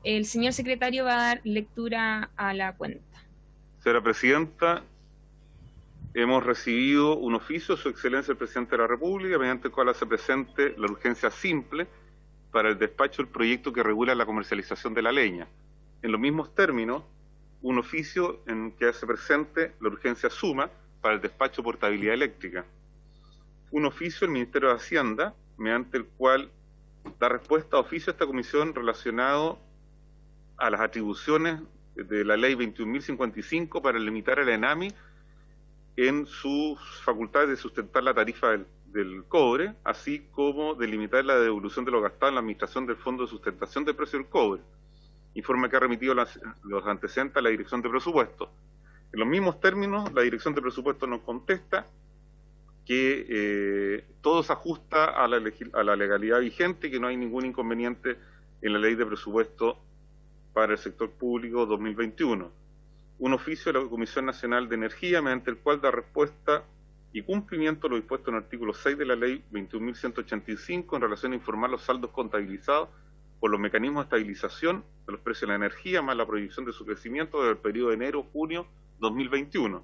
El señor secretario va a dar lectura a la cuenta. Señora Presidenta, hemos recibido un oficio de Su Excelencia el Presidente de la República, mediante el cual hace presente la urgencia simple para el despacho del proyecto que regula la comercialización de la leña. En los mismos términos, un oficio en que hace presente la urgencia suma para el despacho de portabilidad eléctrica. Un oficio del Ministerio de Hacienda, mediante el cual da respuesta a oficio a esta comisión relacionado a las atribuciones de la ley 21.055 para limitar a la ENAMI en sus facultades de sustentar la tarifa del cobre, así como de limitar la devolución de lo gastado en la administración del Fondo de Sustentación del Precio del Cobre. Informe que ha remitido los antecedentes a la Dirección de Presupuesto. En los mismos términos, la Dirección de Presupuesto nos contesta que todo se ajusta a la legalidad vigente y que no hay ningún inconveniente en la Ley de Presupuesto para el sector público 2021. Un oficio de la Comisión Nacional de Energía, mediante el cual da respuesta y cumplimiento a lo dispuesto en el artículo 6 de la Ley 21.185 en relación a informar los saldos contabilizados por los mecanismos de estabilización de los precios de la energía, más la proyección de su crecimiento del periodo de enero-junio 2021.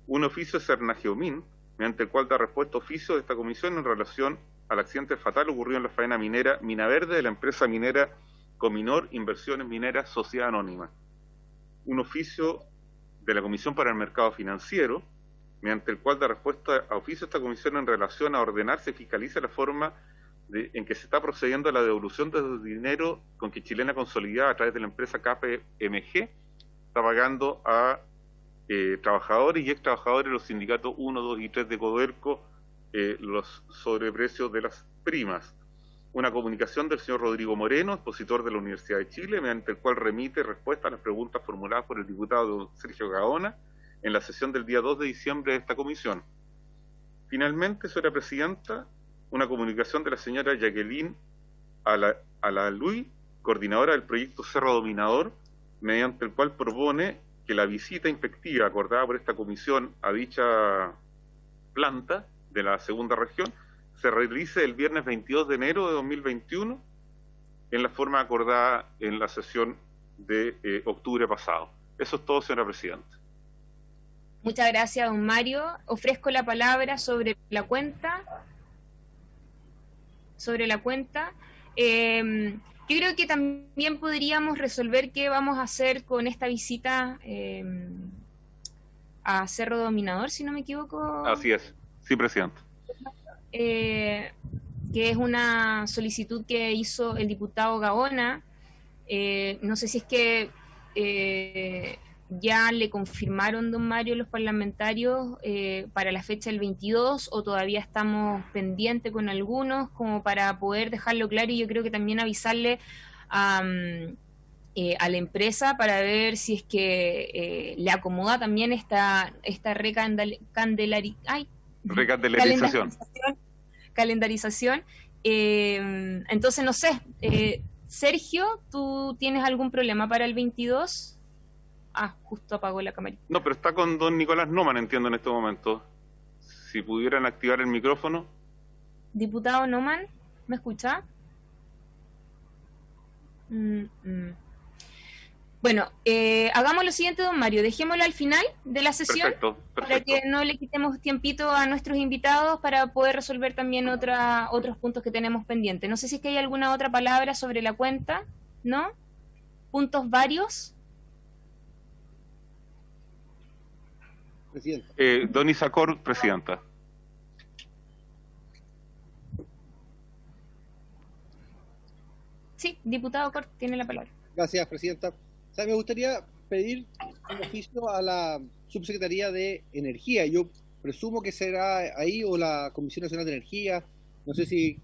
Un oficio de Cernageomin, mediante el cual da respuesta oficio de esta comisión en relación al accidente fatal ocurrido en la faena minera Mina Verde de la empresa minera Cominor Inversiones Mineras Sociedad Anónima. Un oficio de la Comisión para el Mercado Financiero, mediante el cual da respuesta a oficio de esta comisión en relación a ordenarse y fiscalice la forma en que se está procediendo a la devolución del dinero con que Chilena Consolidada, a través de la empresa KPMG, está pagando a trabajadores y ex trabajadores de los sindicatos 1, 2 y 3 de Codelco los sobreprecios de las primas. Una comunicación del señor Rodrigo Moreno, expositor de la Universidad de Chile, mediante el cual remite respuesta a las preguntas formuladas por el diputado Sergio Gaona en la sesión del día 2 de diciembre de esta comisión. Finalmente, señora Presidenta, una comunicación de la señora Jacqueline Alalui, coordinadora del proyecto Cerro Dominador, mediante el cual propone que la visita inspectiva acordada por esta comisión a dicha planta de la segunda región se realice el viernes 22 de enero de 2021 en la forma acordada en la sesión de octubre pasado. Eso es todo, señora Presidenta. Muchas gracias, don Mario. Ofrezco la palabra sobre la cuenta. Yo creo que también podríamos resolver qué vamos a hacer con esta visita a Cerro Dominador, si no me equivoco. Así es, sí, Presidente. Que es una solicitud que hizo el diputado Gaona. No sé si es que ya le confirmaron, don Mario, los parlamentarios para la fecha del 22, o todavía estamos pendientes con algunos, como para poder dejarlo claro, y yo creo que también avisarle a la empresa para ver si es que le acomoda también esta calendarización. Entonces, no sé, Sergio, ¿tú tienes algún problema para el 22? Justo apagó la cámara. No, pero está con don Nicolás Noman, entiendo, en este momento. Si pudieran activar el micrófono. Diputado Noman, ¿me escucha? Bueno, hagamos lo siguiente, don Mario, dejémoslo al final de la sesión. Perfecto. Para que no le quitemos tiempito a nuestros invitados para poder resolver también otros puntos que tenemos pendientes. No sé si es que hay alguna otra palabra sobre la cuenta, ¿no? ¿Puntos varios? Presidenta. Don Isacor, Presidenta. Sí, diputado Cort, tiene la palabra. Gracias, Presidenta. O sea, me gustaría pedir un oficio a la Subsecretaría de Energía. Yo presumo que será ahí o la Comisión Nacional de Energía. No sé si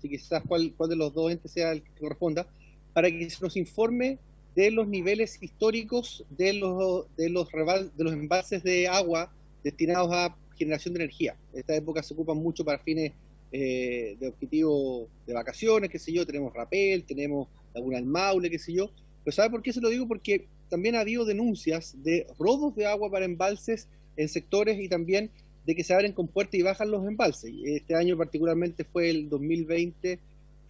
quizás cuál de los dos entes sea el que corresponda, para que se nos informe de los niveles históricos de los embalses de agua destinados a generación de energía. En esta época se ocupan mucho para fines de objetivo de vacaciones, qué sé yo, tenemos Rapel, tenemos Laguna del Maule, qué sé yo. Pero ¿sabe por qué se lo digo? Porque también ha habido denuncias de robos de agua para embalses en sectores y también de que se abren con puertas y bajan los embalses. Este año particularmente fue el 2020,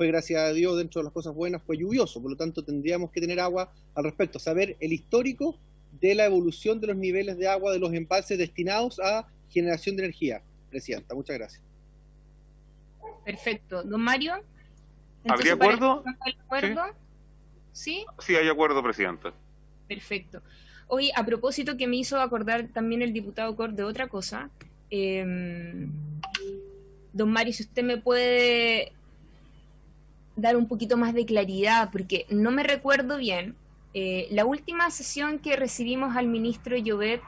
fue, gracias a Dios, dentro de las cosas buenas, fue lluvioso, por lo tanto tendríamos que tener agua al respecto, saber el histórico de la evolución de los niveles de agua de los embalses destinados a generación de energía. Presidenta, muchas gracias. Perfecto. Don Mario. ¿Habría acuerdo? ¿Hay acuerdo? ¿Sí? Sí, hay acuerdo, Presidenta. Perfecto. Hoy, a propósito que me hizo acordar también el diputado Cort de otra cosa, don Mario, si usted me puede dar un poquito más de claridad, porque no me recuerdo bien, la última sesión que recibimos al ministro Llobet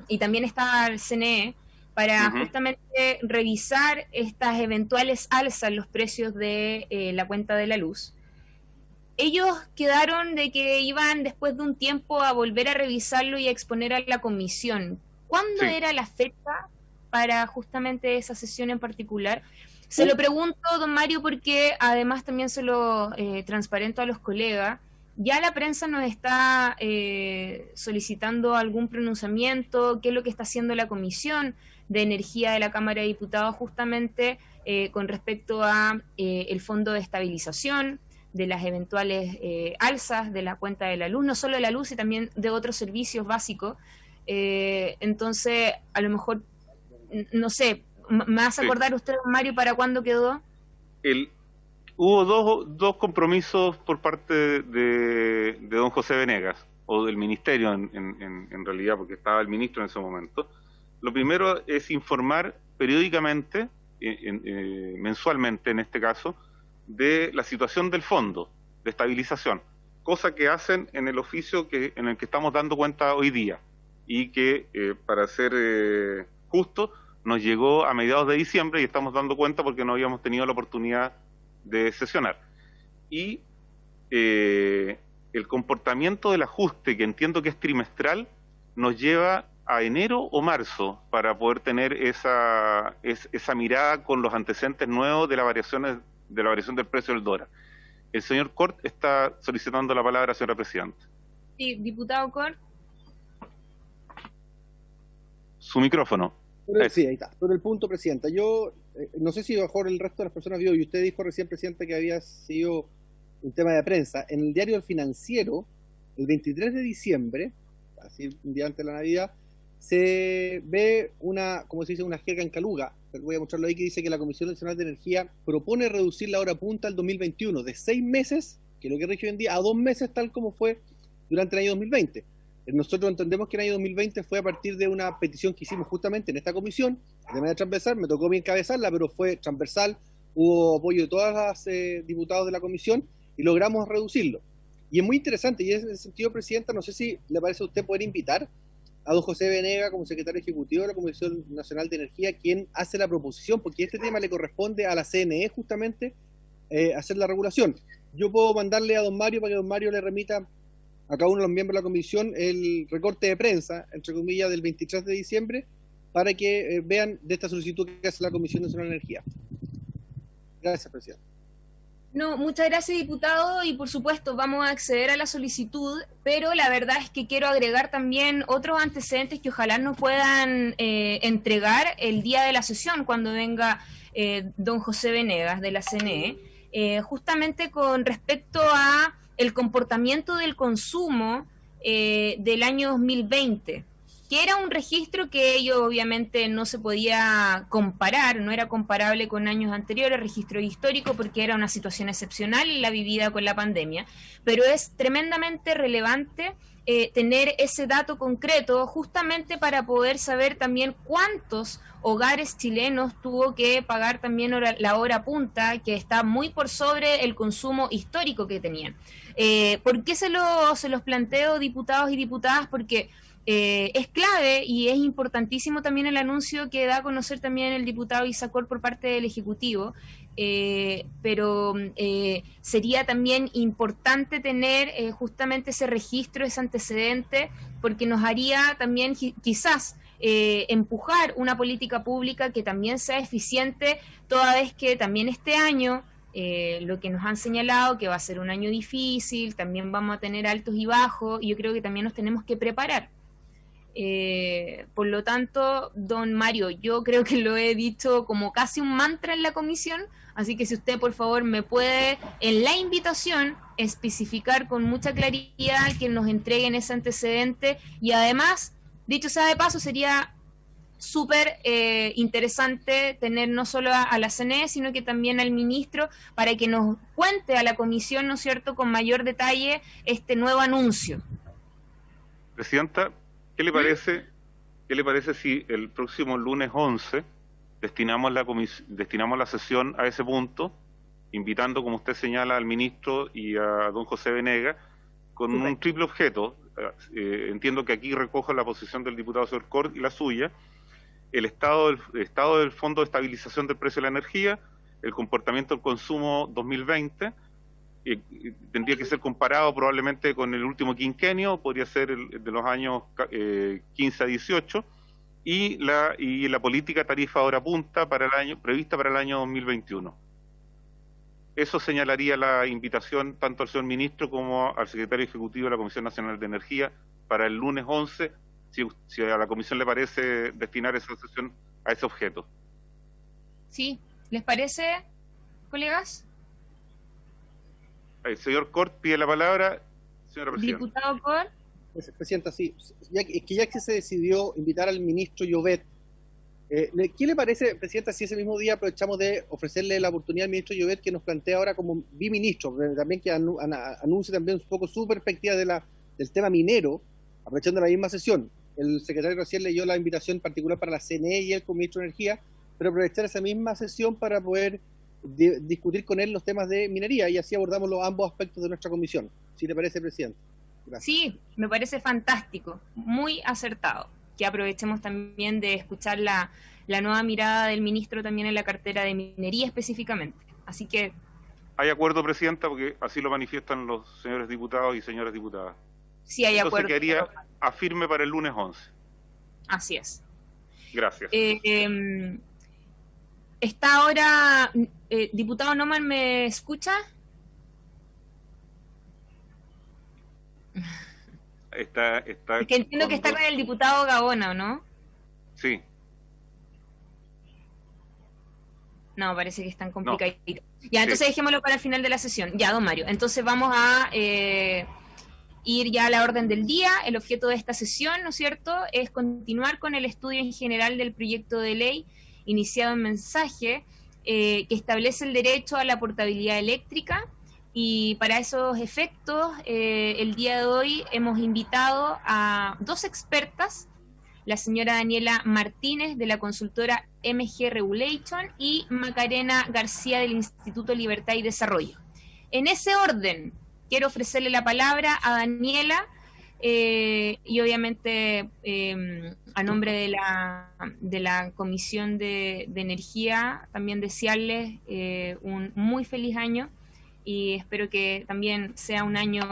y también estaba el CNE, para justamente revisar estas eventuales alzas en los precios de la cuenta de la luz. Ellos quedaron de que iban después de un tiempo a volver a revisarlo y a exponer a la comisión. ¿Cuándo era la fecha para justamente esa sesión en particular? Se lo pregunto, don Mario, porque además también se lo transparento a los colegas. Ya la prensa nos está solicitando algún pronunciamiento, qué es lo que está haciendo la Comisión de Energía de la Cámara de Diputados justamente con respecto a el Fondo de Estabilización, de las eventuales alzas de la cuenta de la luz, no solo de la luz, sino también de otros servicios básicos. Entonces, a lo mejor, no sé, ¿me vas a acordar usted, Mario, para cuándo quedó? Hubo dos compromisos por parte de don José Venegas, o del ministerio en realidad, porque estaba el ministro en ese momento. Lo primero es informar periódicamente, mensualmente en este caso, de la situación del fondo de estabilización, cosa que hacen en el oficio en el que estamos dando cuenta hoy día, y que, para ser justo, nos llegó a mediados de diciembre y estamos dando cuenta porque no habíamos tenido la oportunidad de sesionar. Y el comportamiento del ajuste, que entiendo que es trimestral, nos lleva a enero o marzo para poder tener esa mirada con los antecedentes nuevos de la variación del precio del dólar. El señor Cort está solicitando la palabra, señora Presidenta. Sí, diputado Cort. Su micrófono. Sí, ahí está. Sobre el punto, Presidenta, yo no sé si mejor el resto de las personas vio, y usted dijo recién, Presidenta, que había sido un tema de prensa. En el diario El Financiero, el 23 de diciembre, así un día antes de la Navidad, se ve una, como se dice, una jerga en caluga. Voy a mostrarlo ahí, que dice que la Comisión Nacional de Energía propone reducir la hora punta al 2021 de 6 meses, que es lo que rige hoy en día, a 2 meses, tal como fue durante el año 2020. Nosotros entendemos que el año 2020 fue a partir de una petición que hicimos justamente en esta comisión, de manera transversal, me tocó a mí encabezarla, pero fue transversal, hubo apoyo de todas las diputados de la comisión y logramos reducirlo. Y es muy interesante, y en ese sentido, Presidenta, no sé si le parece a usted poder invitar a don José Venegas como secretario ejecutivo de la Comisión Nacional de Energía, quien hace la proposición, porque este tema le corresponde a la CNE justamente hacer la regulación. Yo puedo mandarle a don Mario para que don Mario le remita a cada uno de los miembros de la comisión el recorte de prensa, entre comillas, del 23 de diciembre, para que vean de esta solicitud que hace la Comisión Nacional de Energía. Gracias, Presidente. No, muchas gracias, diputado, y por supuesto vamos a acceder a la solicitud, pero la verdad es que quiero agregar también otros antecedentes que ojalá nos puedan entregar el día de la sesión, cuando venga don José Venegas de la CNE, justamente con respecto a el comportamiento del consumo del año 2020, que era un registro que ello obviamente no se podía comparar, no era comparable con años anteriores, registro histórico, porque era una situación excepcional la vivida con la pandemia, pero es tremendamente relevante tener ese dato concreto justamente para poder saber también cuántos hogares chilenos tuvo que pagar también la hora punta, que está muy por sobre el consumo histórico que tenían. ¿Por qué se los planteo, diputados y diputadas? Porque es clave y es importantísimo también el anuncio que da a conocer también el diputado Isacor por parte del Ejecutivo, pero sería también importante tener justamente ese registro, ese antecedente, porque nos haría también quizás empujar una política pública que también sea eficiente, toda vez que también este año lo que nos han señalado que va a ser un año difícil, también vamos a tener altos y bajos, y yo creo que también nos tenemos que preparar. Por lo tanto, don Mario, yo creo que lo he dicho como casi un mantra en la comisión, así que si usted por favor me puede en la invitación especificar con mucha claridad que nos entreguen ese antecedente, y además, dicho sea de paso, sería súper interesante tener no solo a la CNE, sino que también al ministro, para que nos cuente a la comisión, ¿no es cierto?, con mayor detalle este nuevo anuncio. Presidenta, ¿qué le parece, si el próximo lunes 11 destinamos la sesión a ese punto, invitando, como usted señala, al ministro y a don José Venegas, con un triple objeto? Entiendo que aquí recojo la posición del diputado señor Cort y la suya: el estado del Fondo de Estabilización del Precio de la Energía, el comportamiento del consumo 2020, tendría que ser comparado probablemente con el último quinquenio, podría ser el de los años 15 a 18, y la política tarifa hora punta prevista para el año 2021. Eso señalaría la invitación tanto al señor ministro como al secretario ejecutivo de la Comisión Nacional de Energía para el lunes 11, si a la comisión le parece destinar esa sesión a ese objeto. Sí, ¿les parece, colegas? El señor Cort pide la palabra, señora presidenta. Diputado Cort. Presidenta, sí, ya que se decidió invitar al ministro Llobet, ¿qué le parece, Presidenta, si ese mismo día aprovechamos de ofrecerle la oportunidad al ministro Llobet, que nos plantea ahora como biministro, también que anuncie también un poco su perspectiva del tema minero, aprovechando la misma sesión? El secretario recién leyó la invitación particular para la CNE y él como ministro de Energía, pero aprovechar esa misma sesión para poder discutir con él los temas de minería, y así abordamos los ambos aspectos de nuestra comisión. ¿Sí le parece, Presidente? Gracias. Sí, me parece fantástico, muy acertado, que aprovechemos también de escuchar la nueva mirada del ministro también en la cartera de minería específicamente. Así que... Hay acuerdo, Presidenta, porque así lo manifiestan los señores diputados y señoras diputadas. Sí, hay acuerdo. Entonces quedaría a firme para el lunes 11. Así es. Gracias. Está ahora... diputado Noman, ¿me escucha? Está es que entiendo que está con el diputado Gaona, ¿no? Sí. No, parece que están complicaditos. No. Ya, entonces dejémoslo para el final de la sesión. Ya, don Mario. Entonces vamos a ir ya a la orden del día. El objeto de esta sesión, ¿no es cierto?, es continuar con el estudio en general del proyecto de ley iniciado en mensaje que establece el derecho a la portabilidad eléctrica. Y para esos efectos, el día de hoy hemos invitado a dos expertas, la señora Daniela Martínez de la consultora MG Regulation y Macarena García del Instituto Libertad y Desarrollo. En ese orden, quiero ofrecerle la palabra a Daniela y obviamente a nombre de la Comisión de Energía también desearles un muy feliz año. Y espero que también sea un año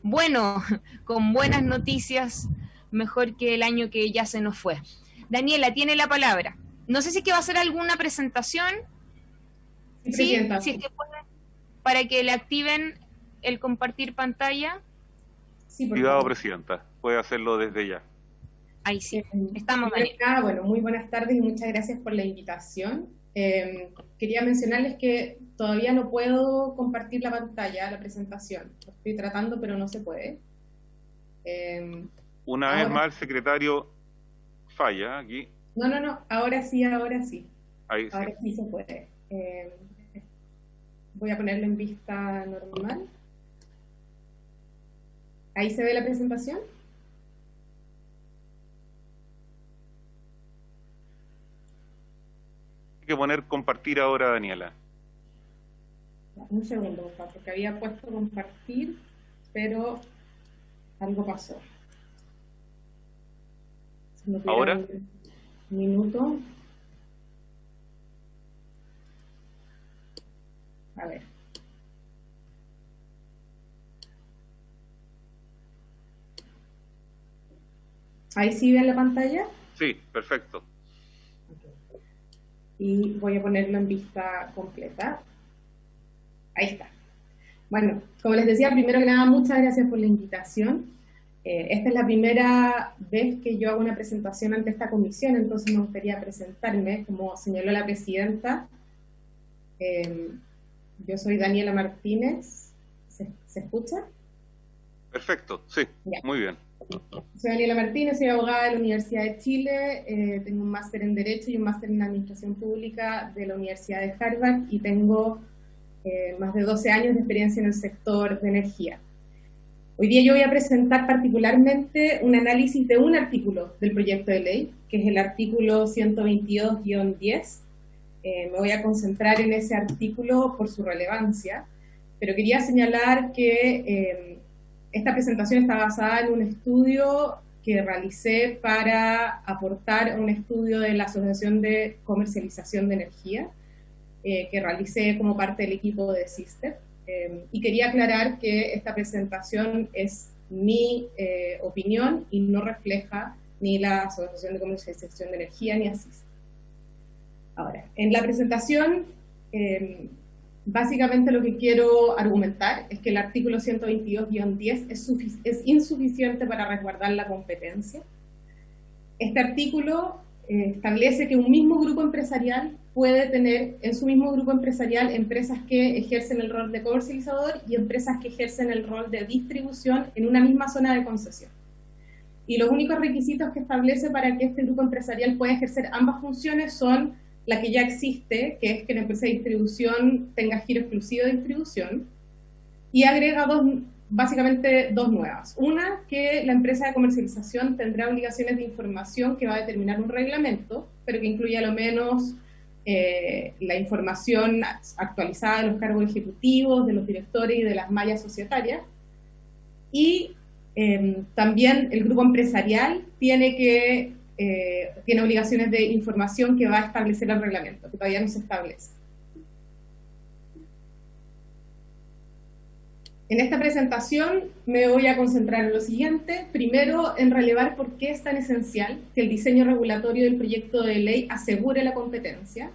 bueno, con buenas noticias, mejor que el año que ya se nos fue. Daniela, tiene la palabra. No sé si es que va a hacer alguna presentación. Sí, si es que puede, para que le activen el compartir pantalla. Sí, cuidado, Presidenta, puede hacerlo desde ya. Ahí sí, estamos, Daniela. Bueno, muy buenas tardes y muchas gracias por la invitación. Quería mencionarles que todavía no puedo compartir la pantalla, la presentación. Lo estoy tratando, pero no se puede. Una vez más, el secretario falla aquí. No, ahora sí. Ahora sí se puede. Voy a ponerlo en vista normal. ¿Ahí se ve la presentación? Que poner compartir ahora, Daniela. Un segundo, porque había puesto compartir, pero algo pasó. ¿Ahora? Un minuto. A ver. ¿Ahí sí ven la pantalla? Sí, perfecto. Y voy a ponerlo en vista completa. Ahí está. Bueno, como les decía, primero que nada, muchas gracias por la invitación. Esta es la primera vez que yo hago una presentación ante esta comisión, entonces me gustaría presentarme, como señaló la presidenta. Yo soy Daniela Martínez. ¿Se escucha? Perfecto, sí, ya. Muy bien. Soy Daniela Martínez, soy abogada de la Universidad de Chile, tengo un máster en Derecho y un máster en Administración Pública de la Universidad de Harvard y tengo más de 12 años de experiencia en el sector de energía. Hoy día yo voy a presentar particularmente un análisis de un artículo del proyecto de ley, que es el artículo 122-10. Me voy a concentrar en ese artículo por su relevancia, pero quería señalar que esta presentación está basada en un estudio que realicé para aportar a un estudio de la Asociación de Comercialización de Energía, que realicé como parte del equipo de SISTER. Y quería aclarar que esta presentación es mi opinión y no refleja ni la Asociación de Comercialización de Energía ni a SISTER. Ahora, en la presentación, básicamente lo que quiero argumentar es que el artículo 122-10 es insuficiente para resguardar la competencia. Este artículo establece que un mismo grupo empresarial puede tener en su mismo grupo empresarial empresas que ejercen el rol de comercializador y empresas que ejercen el rol de distribución en una misma zona de concesión. Y los únicos requisitos que establece para que este grupo empresarial pueda ejercer ambas funciones son la que ya existe, que es que la empresa de distribución tenga giro exclusivo de distribución, y agrega básicamente dos nuevas. Una, que la empresa de comercialización tendrá obligaciones de información que va a determinar un reglamento, pero que incluye a lo menos la información actualizada de los cargos ejecutivos, de los directores y de las mallas societarias. Y también el grupo empresarial tiene obligaciones de información que va a establecer el reglamento, que todavía no se establece. En esta presentación me voy a concentrar en lo siguiente. Primero, en relevar por qué es tan esencial que el diseño regulatorio del proyecto de ley asegure la competencia.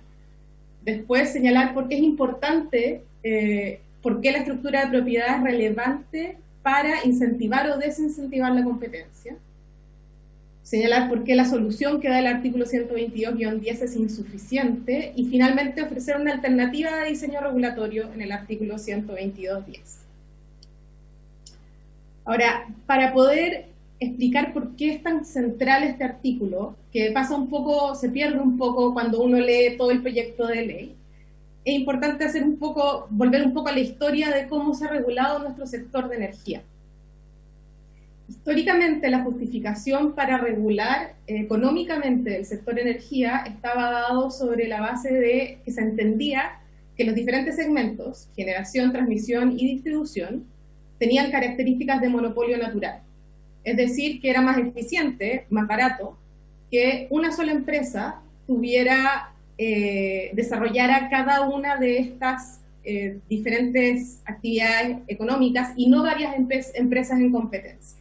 Después, señalar por qué es importante, por qué la estructura de propiedad es relevante para incentivar o desincentivar la competencia. Señalar por qué la solución que da el artículo 122-10 es insuficiente. Y finalmente, ofrecer una alternativa de diseño regulatorio en el artículo 122-10. Ahora, para poder explicar por qué es tan central este artículo, que pasa un poco, se pierde un poco cuando uno lee todo el proyecto de ley, es importante volver un poco a la historia de cómo se ha regulado nuestro sector de energía. Históricamente, la justificación para regular económicamente el sector de energía estaba dado sobre la base de que se entendía que los diferentes segmentos, generación, transmisión y distribución, tenían características de monopolio natural. Es decir, que era más eficiente, más barato, que una sola empresa desarrollara cada una de estas diferentes actividades económicas y no varias empresas en competencia.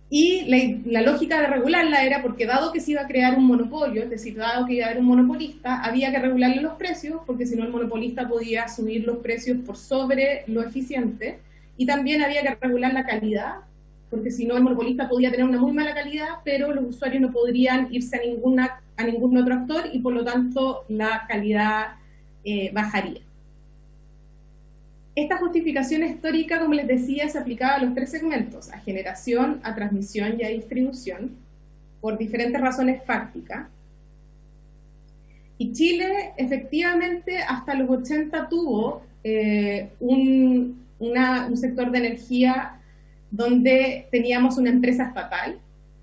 Y la lógica de regularla era porque dado que se iba a crear un monopolio, es decir, dado que iba a haber un monopolista, había que regularle los precios, porque si no el monopolista podía subir los precios por sobre lo eficiente, y también había que regular la calidad, porque si no el monopolista podía tener una muy mala calidad, pero los usuarios no podrían irse a ningún otro actor, y por lo tanto la calidad bajaría. Esta justificación histórica, como les decía, se aplicaba a los tres segmentos, a generación, a transmisión y a distribución, por diferentes razones fácticas. Y Chile, efectivamente, hasta los 80 tuvo un sector de energía donde teníamos una empresa estatal,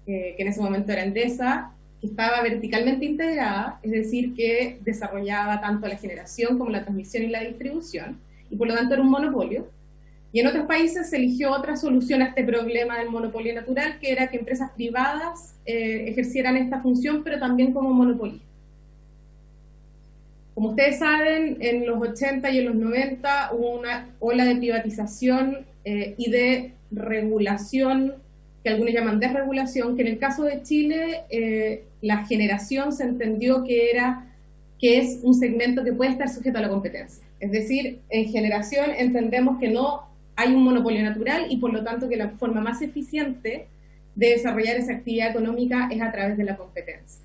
que en ese momento era Endesa, que estaba verticalmente integrada, es decir, que desarrollaba tanto la generación como la transmisión y la distribución, y por lo tanto era un monopolio. Y en otros países se eligió otra solución a este problema del monopolio natural, que era que empresas privadas ejercieran esta función, pero también como monopolistas. Como ustedes saben, en los 80 y en los 90 hubo una ola de privatización y de regulación, que algunos llaman desregulación, que en el caso de Chile la generación se entendió que es un segmento que puede estar sujeto a la competencia. Es decir, en generación entendemos que no hay un monopolio natural y por lo tanto que la forma más eficiente de desarrollar esa actividad económica es a través de la competencia.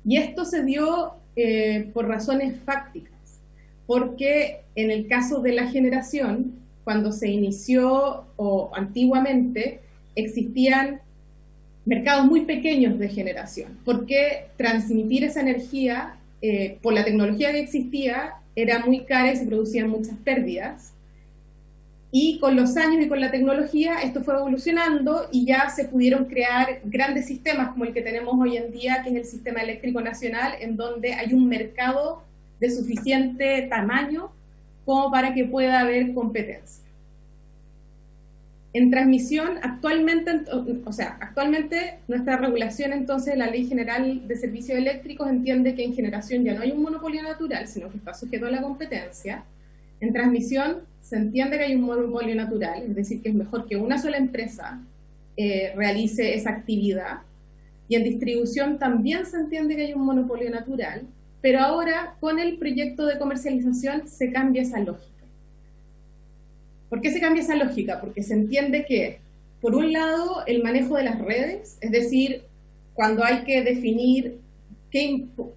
Y esto se dio por razones fácticas, porque en el caso de la generación, cuando se inició o antiguamente, existían mercados muy pequeños de generación, porque transmitir esa energía por la tecnología que existía era muy cara y se producían muchas pérdidas. Y con los años y con la tecnología esto fue evolucionando y ya se pudieron crear grandes sistemas como el que tenemos hoy en día, que es el Sistema Eléctrico Nacional, en donde hay un mercado de suficiente tamaño como para que pueda haber competencia. En transmisión, actualmente nuestra regulación, entonces, la Ley General de Servicios Eléctricos entiende que en generación ya no hay un monopolio natural, sino que está sujeto a la competencia. En transmisión se entiende que hay un monopolio natural, es decir, que es mejor que una sola empresa realice esa actividad. Y en distribución también se entiende que hay un monopolio natural, pero ahora con el proyecto de comercialización se cambia esa lógica. ¿Por qué se cambia esa lógica? Porque se entiende que, por un lado, el manejo de las redes, es decir, cuando hay que definir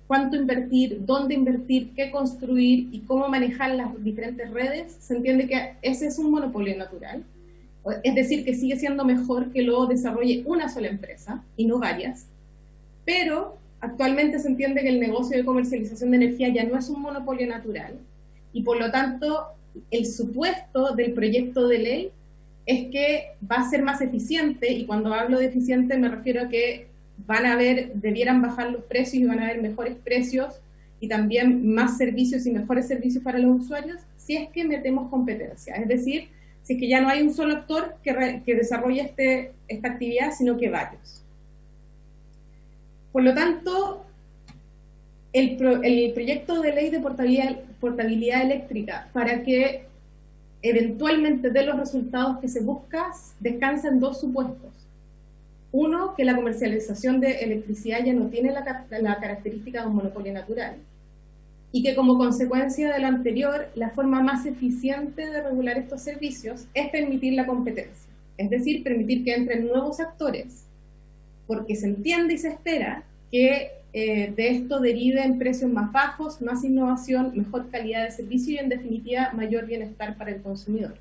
cuánto invertir, dónde invertir, qué construir y cómo manejar las diferentes redes, se entiende que ese es un monopolio natural. Es decir, que sigue siendo mejor que lo desarrolle una sola empresa y no varias. Pero actualmente se entiende que el negocio de comercialización de energía ya no es un monopolio natural y por lo tanto el supuesto del proyecto de ley es que va a ser más eficiente, y cuando hablo de eficiente me refiero a que debieran bajar los precios y van a haber mejores precios y también más servicios y mejores servicios para los usuarios si es que metemos competencia. Es decir, si es que ya no hay un solo actor que desarrolle esta actividad, sino que varios. Por lo tanto, el proyecto de ley de portabilidad eléctrica, para que eventualmente dé los resultados que se busca, descansa en dos supuestos. Uno, que la comercialización de electricidad ya no tiene la característica de un monopolio natural, y que como consecuencia de lo anterior, la forma más eficiente de regular estos servicios es permitir la competencia, es decir, permitir que entren nuevos actores, porque se entiende y se espera que de esto deriven precios más bajos, más innovación, mejor calidad de servicio y en definitiva mayor bienestar para el consumidor.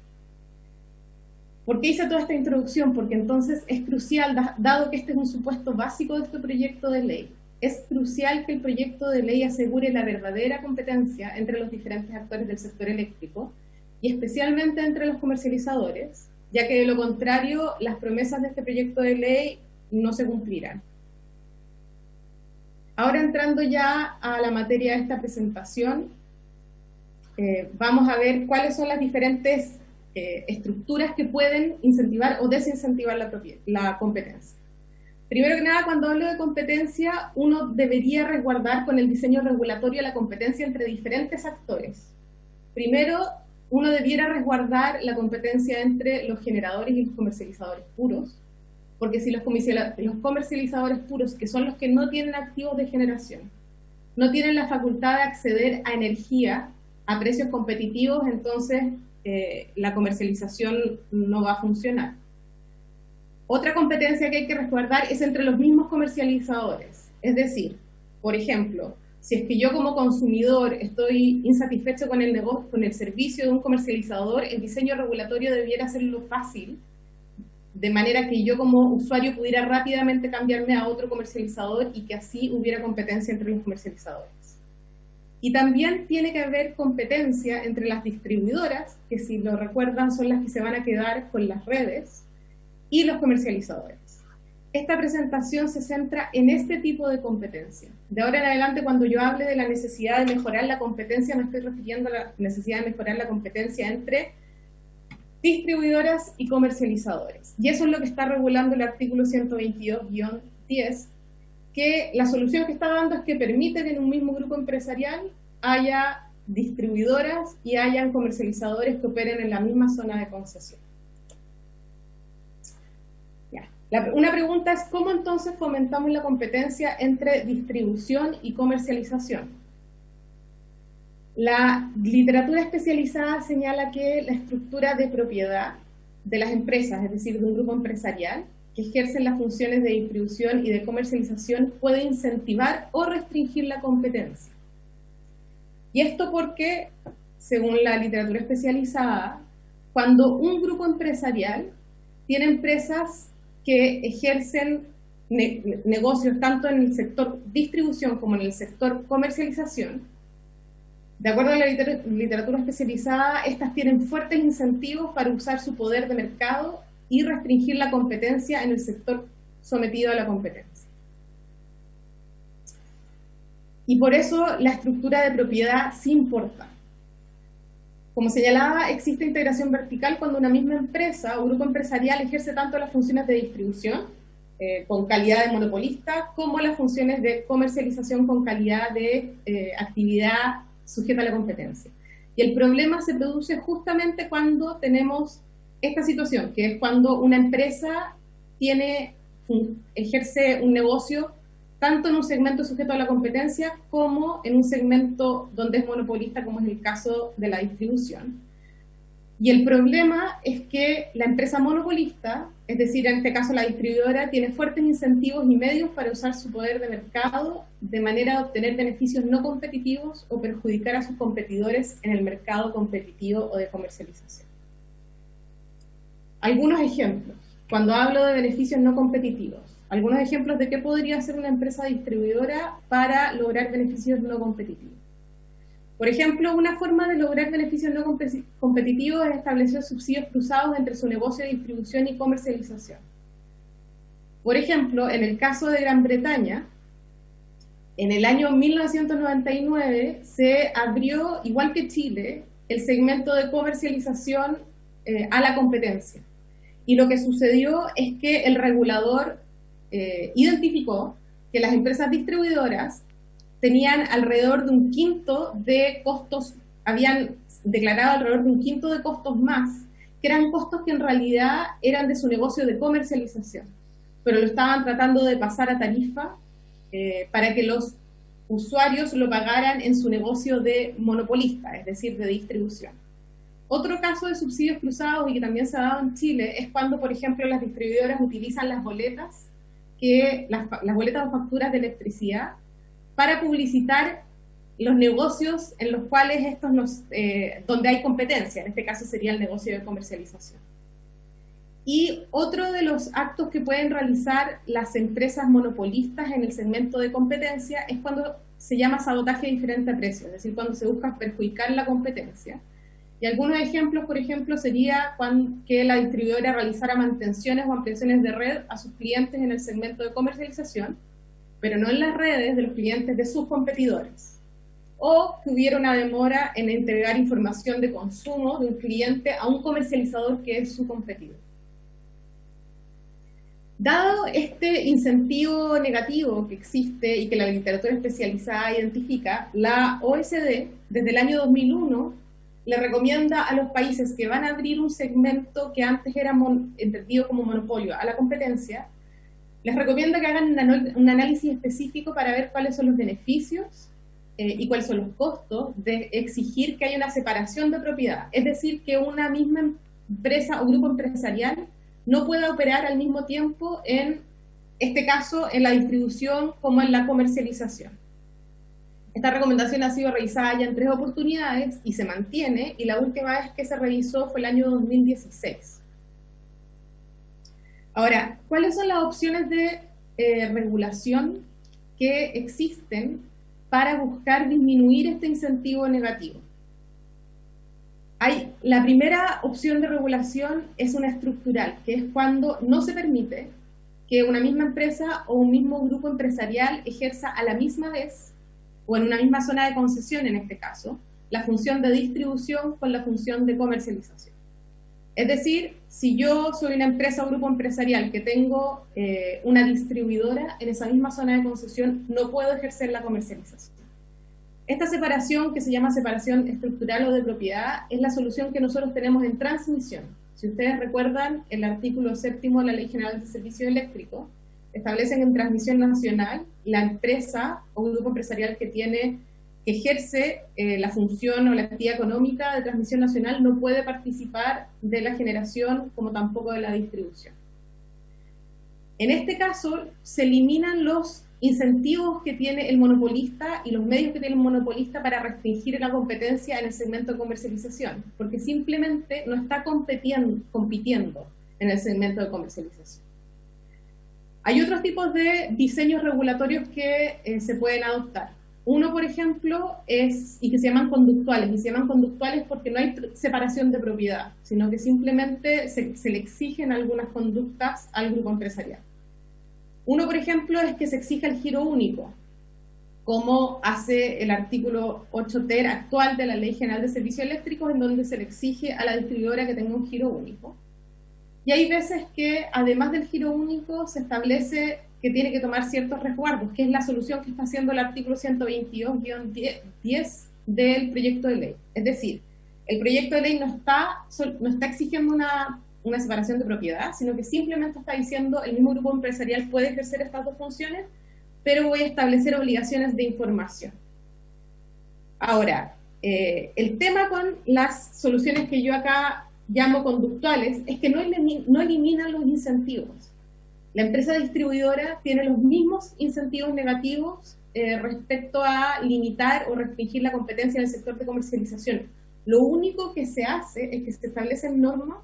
¿Por qué hice toda esta introducción? Porque entonces es crucial, dado que este es un supuesto básico de este proyecto de ley, es crucial que el proyecto de ley asegure la verdadera competencia entre los diferentes actores del sector eléctrico y especialmente entre los comercializadores, ya que de lo contrario las promesas de este proyecto de ley no se cumplirán. Ahora entrando ya a la materia de esta presentación, vamos a ver cuáles son las diferentes estructuras que pueden incentivar o desincentivar la competencia. Primero que nada, cuando hablo de competencia, uno debería resguardar con el diseño regulatorio la competencia entre diferentes actores. Primero, uno debiera resguardar la competencia entre los generadores y los comercializadores puros, porque si los comercializadores puros, que son los que no tienen activos de generación, no tienen la facultad de acceder a energía a precios competitivos, entonces la comercialización no va a funcionar. Otra competencia que hay que resguardar es entre los mismos comercializadores. Es decir, por ejemplo, si es que yo como consumidor estoy insatisfecho con el servicio de un comercializador, el diseño regulatorio debiera hacerlo fácil, de manera que yo como usuario pudiera rápidamente cambiarme a otro comercializador y que así hubiera competencia entre los comercializadores. Y también tiene que haber competencia entre las distribuidoras, que si lo recuerdan son las que se van a quedar con las redes, y los comercializadores. Esta presentación se centra en este tipo de competencia. De ahora en adelante, cuando yo hable de la necesidad de mejorar la competencia, me estoy refiriendo a la necesidad de mejorar la competencia entre distribuidoras y comercializadores. Y eso es lo que está regulando el artículo 122-10, que la solución que está dando es que permite que en un mismo grupo empresarial haya distribuidoras y hayan comercializadores que operen en la misma zona de concesión. Una pregunta es, ¿cómo entonces fomentamos la competencia entre distribución y comercialización? La literatura especializada señala que la estructura de propiedad de las empresas, es decir, de un grupo empresarial, que ejercen las funciones de distribución y de comercialización, puede incentivar o restringir la competencia. Y esto porque, según la literatura especializada, cuando un grupo empresarial tiene empresas que ejercen negocios tanto en el sector distribución como en el sector comercialización, de acuerdo a la literatura especializada, estas tienen fuertes incentivos para usar su poder de mercado y restringir la competencia en el sector sometido a la competencia. Y por eso la estructura de propiedad sí importa. Como señalaba, existe integración vertical cuando una misma empresa o grupo empresarial ejerce tanto las funciones de distribución, con calidad de monopolista, como las funciones de comercialización con calidad de actividad sujeta a la competencia. Y el problema se produce justamente cuando tenemos esta situación, que es cuando una empresa ejerce un negocio tanto en un segmento sujeto a la competencia como en un segmento donde es monopolista, como es el caso de la distribución. Y el problema es que la empresa monopolista, es decir, en este caso la distribuidora, tiene fuertes incentivos y medios para usar su poder de mercado de manera de obtener beneficios no competitivos o perjudicar a sus competidores en el mercado competitivo o de comercialización. Algunos ejemplos. Cuando hablo de beneficios no competitivos, algunos ejemplos de qué podría hacer una empresa distribuidora para lograr beneficios no competitivos. Por ejemplo, una forma de lograr beneficios no competitivos es establecer subsidios cruzados entre su negocio de distribución y comercialización. Por ejemplo, en el caso de Gran Bretaña, en el año 1999 se abrió, igual que Chile, el segmento de comercialización a la competencia. Y lo que sucedió es que el regulador identificó que las empresas distribuidoras tenían alrededor de un quinto de costos, habían declarado alrededor de un quinto de costos más, que eran costos que en realidad eran de su negocio de comercialización, pero lo estaban tratando de pasar a tarifa para que los usuarios lo pagaran en su negocio de monopolista, es decir, de distribución. Otro caso de subsidios cruzados, y que también se ha dado en Chile, es cuando, por ejemplo, las distribuidoras utilizan las boletas, las boletas o facturas de electricidad, para publicitar los negocios en los cuales donde hay competencia, en este caso sería el negocio de comercialización. Y otro de los actos que pueden realizar las empresas monopolistas en el segmento de competencia es cuando se llama sabotaje diferente a precio, es decir, cuando se busca perjudicar la competencia. Y algunos ejemplos, por ejemplo, sería que la distribuidora realizara mantenciones o ampliaciones de red a sus clientes en el segmento de comercialización, pero no en las redes de los clientes de sus competidores. O que hubiera una demora en entregar información de consumo de un cliente a un comercializador que es su competidor. Dado este incentivo negativo que existe y que la literatura especializada identifica, la OECD, desde el año 2001, le recomienda a los países que van a abrir un segmento que antes era entendido como monopolio a la competencia, les recomienda que hagan un análisis específico para ver cuáles son los beneficios y cuáles son los costos de exigir que haya una separación de propiedad. Es decir, que una misma empresa o grupo empresarial no pueda operar al mismo tiempo, en este caso, en la distribución como en la comercialización. Esta recomendación ha sido revisada ya en 3 oportunidades y se mantiene, y la última vez que se revisó fue el año 2016. Ahora, ¿cuáles son las opciones de regulación que existen para buscar disminuir este incentivo negativo? La primera opción de regulación es una estructural, que es cuando no se permite que una misma empresa o un mismo grupo empresarial ejerza a la misma vez, o en una misma zona de concesión en este caso, la función de distribución con la función de comercialización. Es decir, si yo soy una empresa o grupo empresarial que tengo una distribuidora, en esa misma zona de concesión no puedo ejercer la comercialización. Esta separación, que se llama separación estructural o de propiedad, es la solución que nosotros tenemos en transmisión. Si ustedes recuerdan, el artículo 7º de la Ley General de Servicio Eléctrico establece que en transmisión nacional la empresa o grupo empresarial que tiene que ejerce la función o la actividad económica de transmisión nacional no puede participar de la generación como tampoco de la distribución. En este caso, se eliminan los incentivos que tiene el monopolista y los medios que tiene el monopolista para restringir la competencia en el segmento de comercialización, porque simplemente no está compitiendo en el segmento de comercialización. Hay otros tipos de diseños regulatorios que se pueden adoptar. Uno, por ejemplo, y que se llaman conductuales, y se llaman conductuales porque no hay separación de propiedad, sino que simplemente se le exigen algunas conductas al grupo empresarial. Uno, por ejemplo, es que se exija el giro único, como hace el artículo 8 ter actual de la Ley General de Servicios Eléctricos, en donde se le exige a la distribuidora que tenga un giro único. Y hay veces que, además del giro único, se establece que tiene que tomar ciertos resguardos, que es la solución que está haciendo el artículo 122-10 del proyecto de ley. Es decir, el proyecto de ley no está exigiendo una separación de propiedad, sino que simplemente está diciendo el mismo grupo empresarial puede ejercer estas dos funciones, pero voy a establecer obligaciones de información. Ahora, el tema con las soluciones que yo acá llamo conductuales es que no eliminan los incentivos. La empresa distribuidora tiene los mismos incentivos negativos respecto a limitar o restringir la competencia en el sector de comercialización. Lo único que se hace es que se establecen normas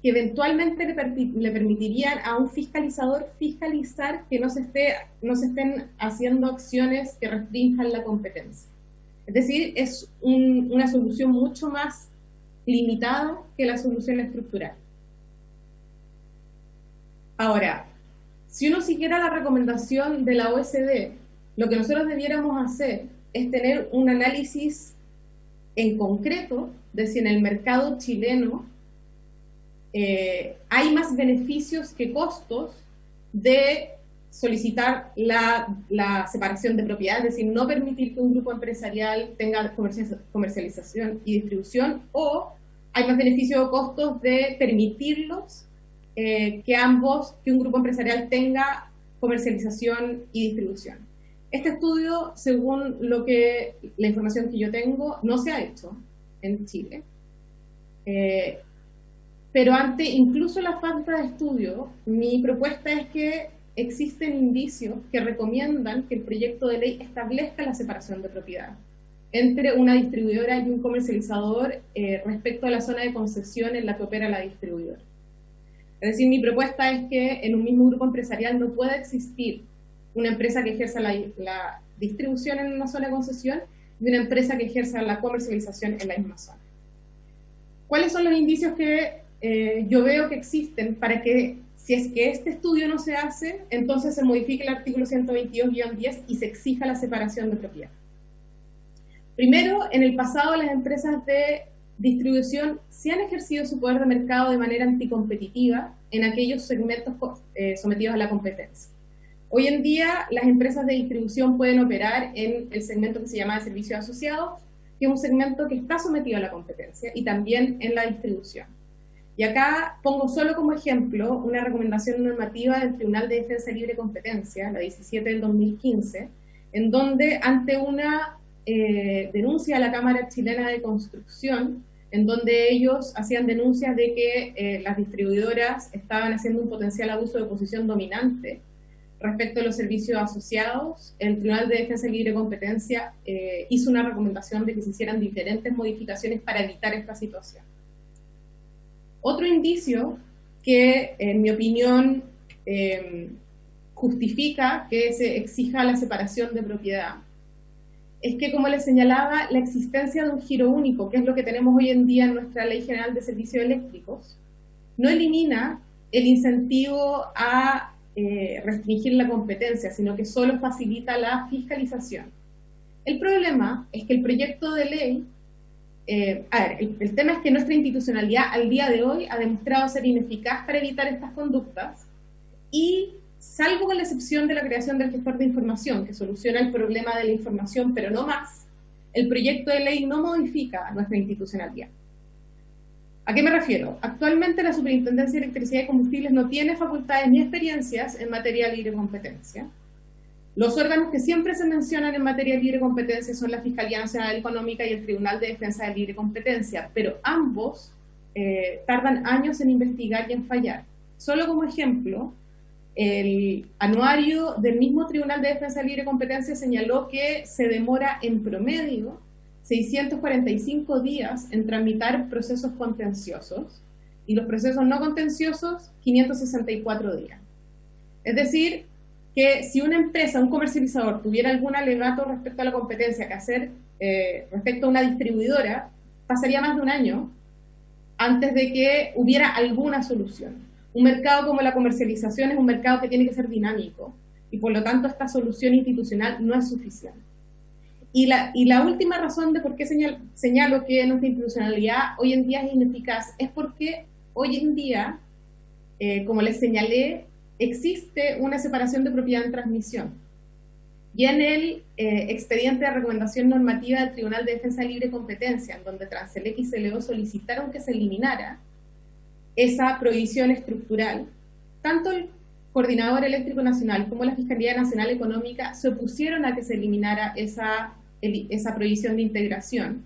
que eventualmente le permitirían a un fiscalizador fiscalizar que no se estén haciendo acciones que restrinjan la competencia. Es decir, es una solución mucho más limitada que la solución estructural. Ahora, si uno siguiera la recomendación de la OECD, lo que nosotros debiéramos hacer es tener un análisis en concreto de si en el mercado chileno hay más beneficios que costos de solicitar la separación de propiedad, es decir, no permitir que un grupo empresarial tenga comercialización y distribución, o hay más beneficios o costos de permitirlos que un grupo empresarial tenga comercialización y distribución. Este estudio, según la información que yo tengo, no se ha hecho en Chile. Pero ante incluso la falta de estudio, mi propuesta es que existen indicios que recomiendan que el proyecto de ley establezca la separación de propiedad entre una distribuidora y un comercializador respecto a la zona de concesión en la que opera la distribuidora. Es decir, mi propuesta es que en un mismo grupo empresarial no pueda existir una empresa que ejerza la distribución en una zona de concesión y una empresa que ejerza la comercialización en la misma zona. ¿Cuáles son los indicios que yo veo que existen para que, si es que este estudio no se hace, entonces se modifique el artículo 122-10 y se exija la separación de propiedad? Primero, en el pasado las empresas de distribución sí han ejercido su poder de mercado de manera anticompetitiva en aquellos segmentos sometidos a la competencia. Hoy en día las empresas de distribución pueden operar en el segmento que se llama de servicios asociados, que es un segmento que está sometido a la competencia, y también en la distribución. Y acá pongo solo como ejemplo una recomendación normativa del Tribunal de Defensa Libre de Competencia, la 17 del 2015, en donde ante una denuncia a la Cámara Chilena de Construcción, en donde ellos hacían denuncias de que las distribuidoras estaban haciendo un potencial abuso de posición dominante respecto a los servicios asociados, el Tribunal de Defensa Libre de Competencia hizo una recomendación de que se hicieran diferentes modificaciones para evitar esta situación. Otro indicio que, en mi opinión, justifica que se exija la separación de propiedad es que, como les señalaba, la existencia de un giro único, que es lo que tenemos hoy en día en nuestra Ley General de Servicios Eléctricos, no elimina el incentivo a restringir la competencia, sino que solo facilita la fiscalización. El problema es que el proyecto de ley, el tema es que nuestra institucionalidad al día de hoy ha demostrado ser ineficaz para evitar estas conductas y, salvo con la excepción de la creación del gestor de información, que soluciona el problema de la información, pero no más, el proyecto de ley no modifica nuestra institucionalidad. ¿A qué me refiero? Actualmente la Superintendencia de Electricidad y Combustibles no tiene facultades ni experiencias en materia de libre competencia. Los órganos que siempre se mencionan en materia de libre competencia son la Fiscalía Nacional Económica y el Tribunal de Defensa de Libre Competencia, pero ambos tardan años en investigar y en fallar. Solo como ejemplo, el anuario del mismo Tribunal de Defensa de Libre Competencia señaló que se demora en promedio 645 días en tramitar procesos contenciosos y los procesos no contenciosos 564 días. Es decir, que si una empresa, un comercializador, tuviera algún alegato respecto a la competencia que hacer respecto a una distribuidora, pasaría más de un año antes de que hubiera alguna solución. Un mercado como la comercialización es un mercado que tiene que ser dinámico y por lo tanto esta solución institucional no es suficiente. Y la última razón de por qué señalo que nuestra institucionalidad hoy en día es ineficaz es porque hoy en día, como les señalé, existe una separación de propiedad en transmisión. Y en el expediente de recomendación normativa del Tribunal de Defensa de Libre Competencia, en donde Transelec y CLO solicitaron que se eliminara esa prohibición estructural, tanto el Coordinador Eléctrico Nacional como la Fiscalía Nacional Económica se opusieron a que se eliminara esa prohibición de integración,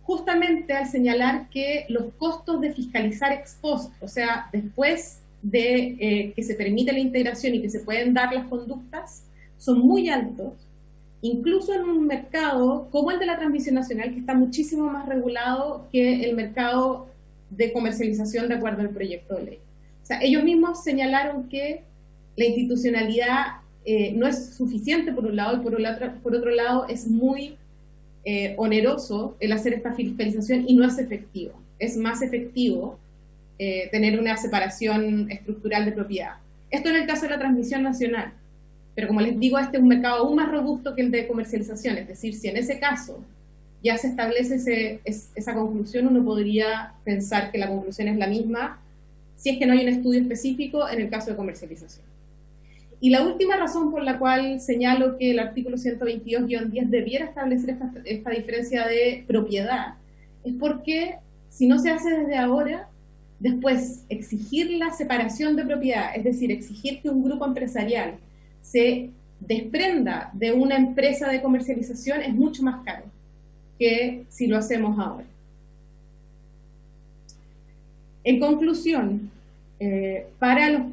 justamente al señalar que los costos de fiscalizar ex post, o sea, después de que se permite la integración y que se pueden dar las conductas, son muy altos, incluso en un mercado como el de la transmisión nacional, que está muchísimo más regulado que el mercado de comercialización de acuerdo al proyecto de ley. O sea, ellos mismos señalaron que la institucionalidad no es suficiente por un lado, y por otro lado es muy oneroso el hacer esta fiscalización y no es efectivo. Es más efectivo tener una separación estructural de propiedad. Esto en el caso de la transmisión nacional, pero como les digo, este es un mercado aún más robusto que el de comercialización, es decir, si en ese caso ya se establece esa conclusión, uno podría pensar que la conclusión es la misma si es que no hay un estudio específico en el caso de comercialización. Y la última razón por la cual señalo que el artículo 122-10 debiera establecer esta diferencia de propiedad es porque si no se hace desde ahora, después exigir la separación de propiedad, es decir, exigir que un grupo empresarial se desprenda de una empresa de comercialización es mucho más caro que si lo hacemos ahora. En conclusión, para el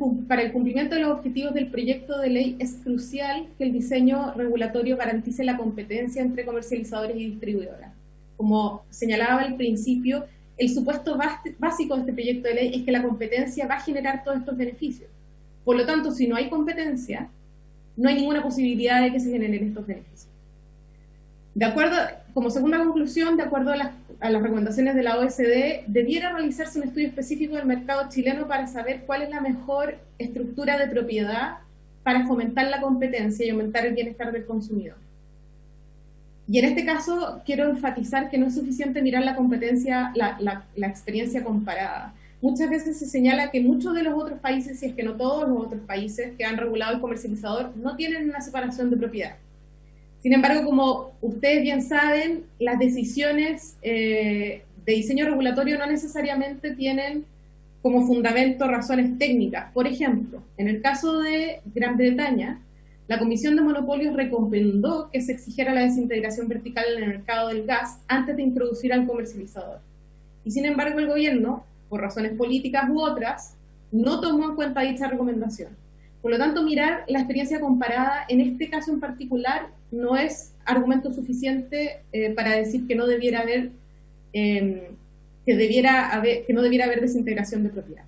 cumplimiento de los objetivos del proyecto de ley es crucial que el diseño regulatorio garantice la competencia entre comercializadores y distribuidoras. Como señalaba al principio, el supuesto básico de este proyecto de ley es que la competencia va a generar todos estos beneficios. Por lo tanto, si no hay competencia, no hay ninguna posibilidad de que se generen estos beneficios. De acuerdo, como segunda conclusión, de acuerdo a las recomendaciones de la OECD, debiera realizarse un estudio específico del mercado chileno para saber cuál es la mejor estructura de propiedad para fomentar la competencia y aumentar el bienestar del consumidor. Y en este caso quiero enfatizar que no es suficiente mirar la competencia, la experiencia comparada. Muchas veces se señala que muchos de los otros países, si es que no todos los otros países que han regulado el comercializador, no tienen una separación de propiedad. Sin embargo, como ustedes bien saben, las decisiones de diseño regulatorio no necesariamente tienen como fundamento razones técnicas. Por ejemplo, en el caso de Gran Bretaña, la Comisión de Monopolios recomendó que se exigiera la desintegración vertical en el mercado del gas antes de introducir al comercializador. Y sin embargo, el gobierno, por razones políticas u otras, no tomó en cuenta dicha recomendación. Por lo tanto, mirar la experiencia comparada en este caso en particular no es argumento suficiente para decir que no debiera haber desintegración de propiedad.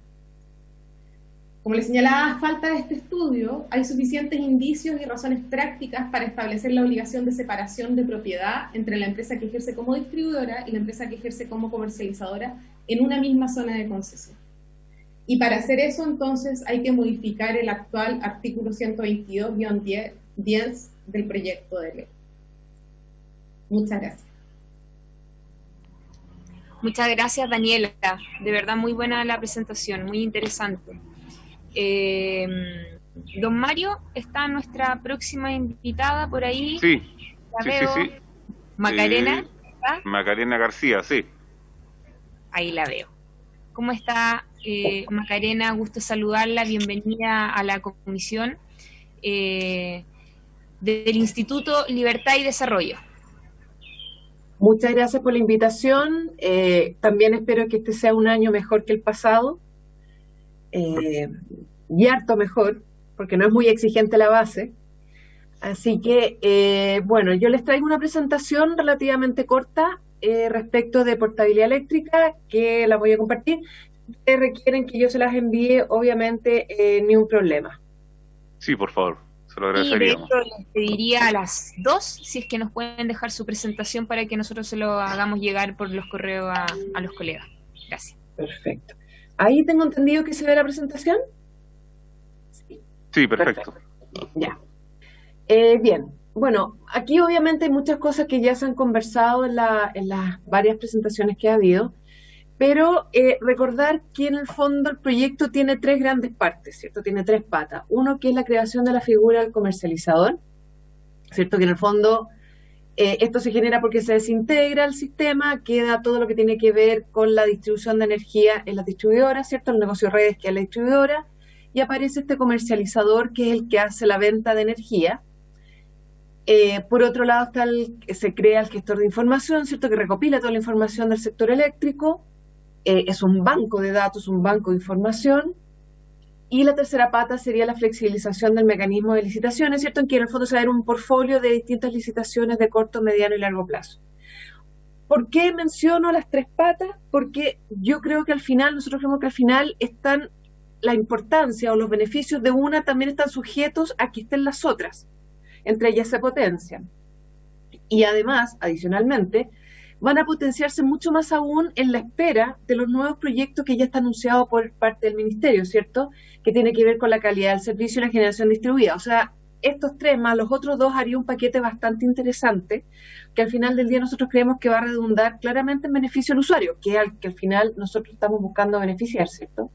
Como les señalaba, a falta de este estudio, hay suficientes indicios y razones prácticas para establecer la obligación de separación de propiedad entre la empresa que ejerce como distribuidora y la empresa que ejerce como comercializadora en una misma zona de concesión. Y para hacer eso, entonces, hay que modificar el actual artículo 122-10 del proyecto de ley. Muchas gracias. Muchas gracias, Daniela. De verdad, muy buena la presentación, muy interesante. Don Mario, está nuestra próxima invitada por ahí. Sí, sí. Macarena. Macarena García, sí. Ahí la veo. ¿Cómo está, Macarena? Gusto saludarla, bienvenida a la comisión. del Instituto Libertad y Desarrollo. Muchas gracias por la invitación. También espero que este sea un año mejor que el pasado, y harto mejor, porque no es muy exigente la base. Así que, bueno, yo les traigo una presentación relativamente corta respecto de portabilidad eléctrica, que la voy a compartir. Si ustedes requieren que yo se las envíe, obviamente, ni un problema. Sí, por favor, se lo Y de agradeceríamos. hecho les pediría a las 2 si es que nos pueden dejar su presentación para que nosotros se lo hagamos llegar por los correos a los colegas. Gracias. Perfecto. ¿Ahí tengo entendido que se ve la presentación? Sí, perfecto. Ya. Bien, bueno, aquí obviamente hay muchas cosas que ya se han conversado en las varias presentaciones que ha habido, pero recordar que en el fondo el proyecto tiene tres grandes partes, ¿cierto? Tiene tres patas. Uno, que es la creación de la figura del comercializador, ¿cierto? Que en el fondo esto se genera porque se desintegra el sistema, queda todo lo que tiene que ver con la distribución de energía en las distribuidoras, ¿cierto? El negocio de redes que es la distribuidora, y aparece este comercializador que es el que hace la venta de energía. Por otro lado se crea el gestor de información, ¿cierto? Que recopila toda la información del sector eléctrico, es un banco de datos, un banco de información. Y la tercera pata sería la flexibilización del mecanismo de licitaciones, ¿cierto? En que en el fondo se va a ver un portfolio de distintas licitaciones de corto, mediano y largo plazo. ¿Por qué menciono las tres patas? Porque yo creo que al final, nosotros creemos que al final están la importancia o los beneficios de una también están sujetos a que estén las otras. Entre ellas se potencian. Y además, adicionalmente, van a potenciarse mucho más aún en la espera de los nuevos proyectos que ya están anunciados por parte del Ministerio, ¿cierto? Que tiene que ver con la calidad del servicio y la generación distribuida. O sea, estos tres más los otros dos haría un paquete bastante interesante, que al final del día nosotros creemos que va a redundar claramente en beneficio del usuario, que al final nosotros estamos buscando beneficiar, ¿cierto?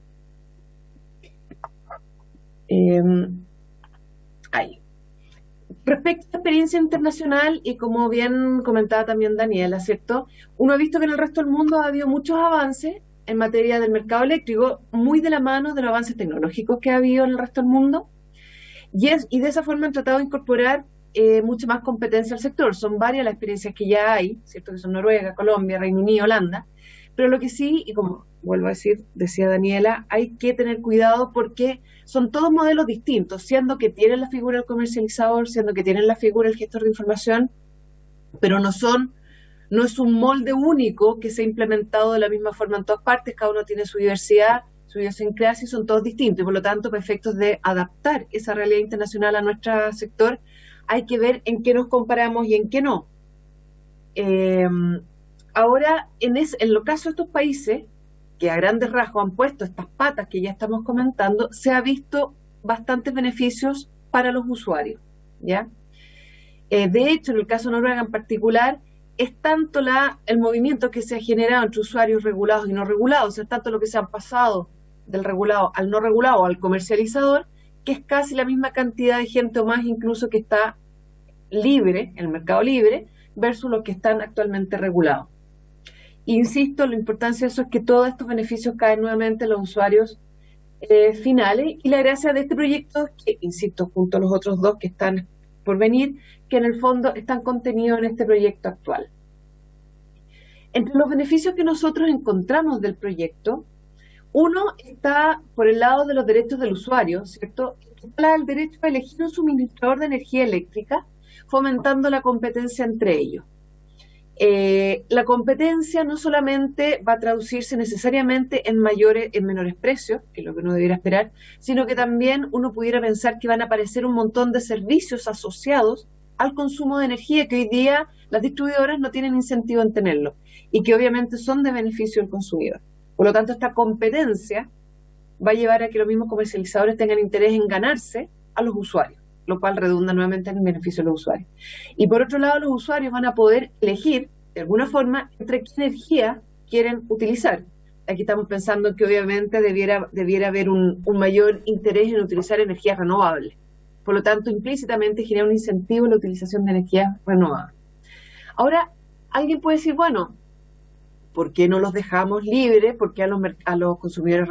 Ahí. Respecto a la experiencia internacional, y como bien comentaba también Daniela, ¿cierto? Uno ha visto que en el resto del mundo ha habido muchos avances en materia del mercado eléctrico, muy de la mano de los avances tecnológicos que ha habido en el resto del mundo, y de esa forma han tratado de incorporar mucha más competencia al sector. Son varias las experiencias que ya hay, ¿cierto? Que son Noruega, Colombia, Reino Unido, Holanda, pero lo que sí, y como vuelvo a decir, decía Daniela, hay que tener cuidado porque son todos modelos distintos, siendo que tienen la figura del comercializador, siendo que tienen la figura del gestor de información, pero no es un molde único que se ha implementado de la misma forma en todas partes, cada uno tiene su diversidad, su idiosincrasia, y son todos distintos, y por lo tanto, para efectos de adaptar esa realidad internacional a nuestro sector, hay que ver en qué nos comparamos y en qué no. Ahora, en los casos de estos países, que a grandes rasgos han puesto estas patas que ya estamos comentando, se ha visto bastantes beneficios para los usuarios, ¿ya? De hecho, en el caso de Noruega en particular, es tanto el movimiento que se ha generado entre usuarios regulados y no regulados, es tanto lo que se han pasado del regulado al no regulado, al comercializador, que es casi la misma cantidad de gente o más incluso que está libre, en el mercado libre, versus los que están actualmente regulados. Insisto, la importancia de eso es que todos estos beneficios caen nuevamente en los usuarios finales, y la gracia de este proyecto es que, insisto, junto a los otros dos que están por venir, que en el fondo están contenidos en este proyecto actual. Entre los beneficios que nosotros encontramos del proyecto, uno está por el lado de los derechos del usuario, ¿cierto? Está el derecho a elegir un suministrador de energía eléctrica, fomentando la competencia entre ellos. La competencia no solamente va a traducirse necesariamente en menores precios, que es lo que uno debiera esperar, sino que también uno pudiera pensar que van a aparecer un montón de servicios asociados al consumo de energía que hoy día las distribuidoras no tienen incentivo en tenerlo, y que obviamente son de beneficio del consumidor. Por lo tanto, esta competencia va a llevar a que los mismos comercializadores tengan interés en ganarse a los usuarios, lo cual redunda nuevamente en el beneficio de los usuarios. Y por otro lado, los usuarios van a poder elegir, de alguna forma, entre qué energía quieren utilizar. Aquí estamos pensando que obviamente debiera haber un mayor interés en utilizar energías renovables. Por lo tanto, implícitamente genera un incentivo en la utilización de energías renovables. Ahora, alguien puede decir, bueno, ¿por qué no los dejamos libres? ¿Por qué a los consumidores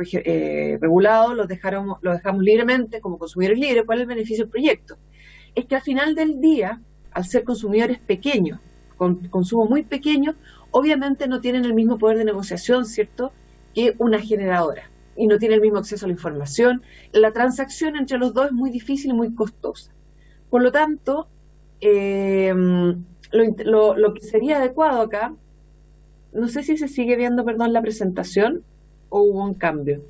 regulados los dejamos libremente como consumidores libres? ¿Cuál es el beneficio del proyecto? es que al final del día, al ser consumidores pequeños, con consumo muy pequeño, obviamente no tienen el mismo poder de negociación, ¿cierto?, que una generadora, y no tienen el mismo acceso a la información. La transacción entre los dos es muy difícil y muy costosa. Por lo tanto, lo que sería adecuado acá, no sé si se sigue viendo, perdón, la presentación o hubo un cambio.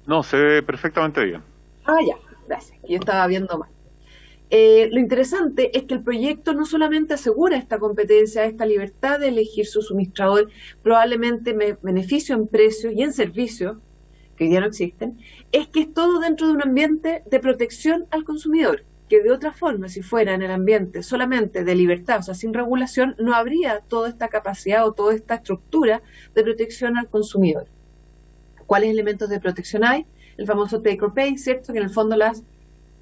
No, se ve perfectamente bien. Ah, ya, gracias, yo estaba viendo mal. Lo interesante es que el proyecto no solamente asegura esta competencia, esta libertad de elegir su suministrador, probablemente beneficio en precios y en servicios, que hoy día no existen, es que es todo dentro de un ambiente de protección al consumidor, que de otra forma, si fuera en el ambiente solamente de libertad, o sea, sin regulación, no habría toda esta capacidad o toda esta estructura de protección al consumidor. ¿Cuáles elementos de protección hay? El famoso take or pay, ¿cierto? Que en el fondo las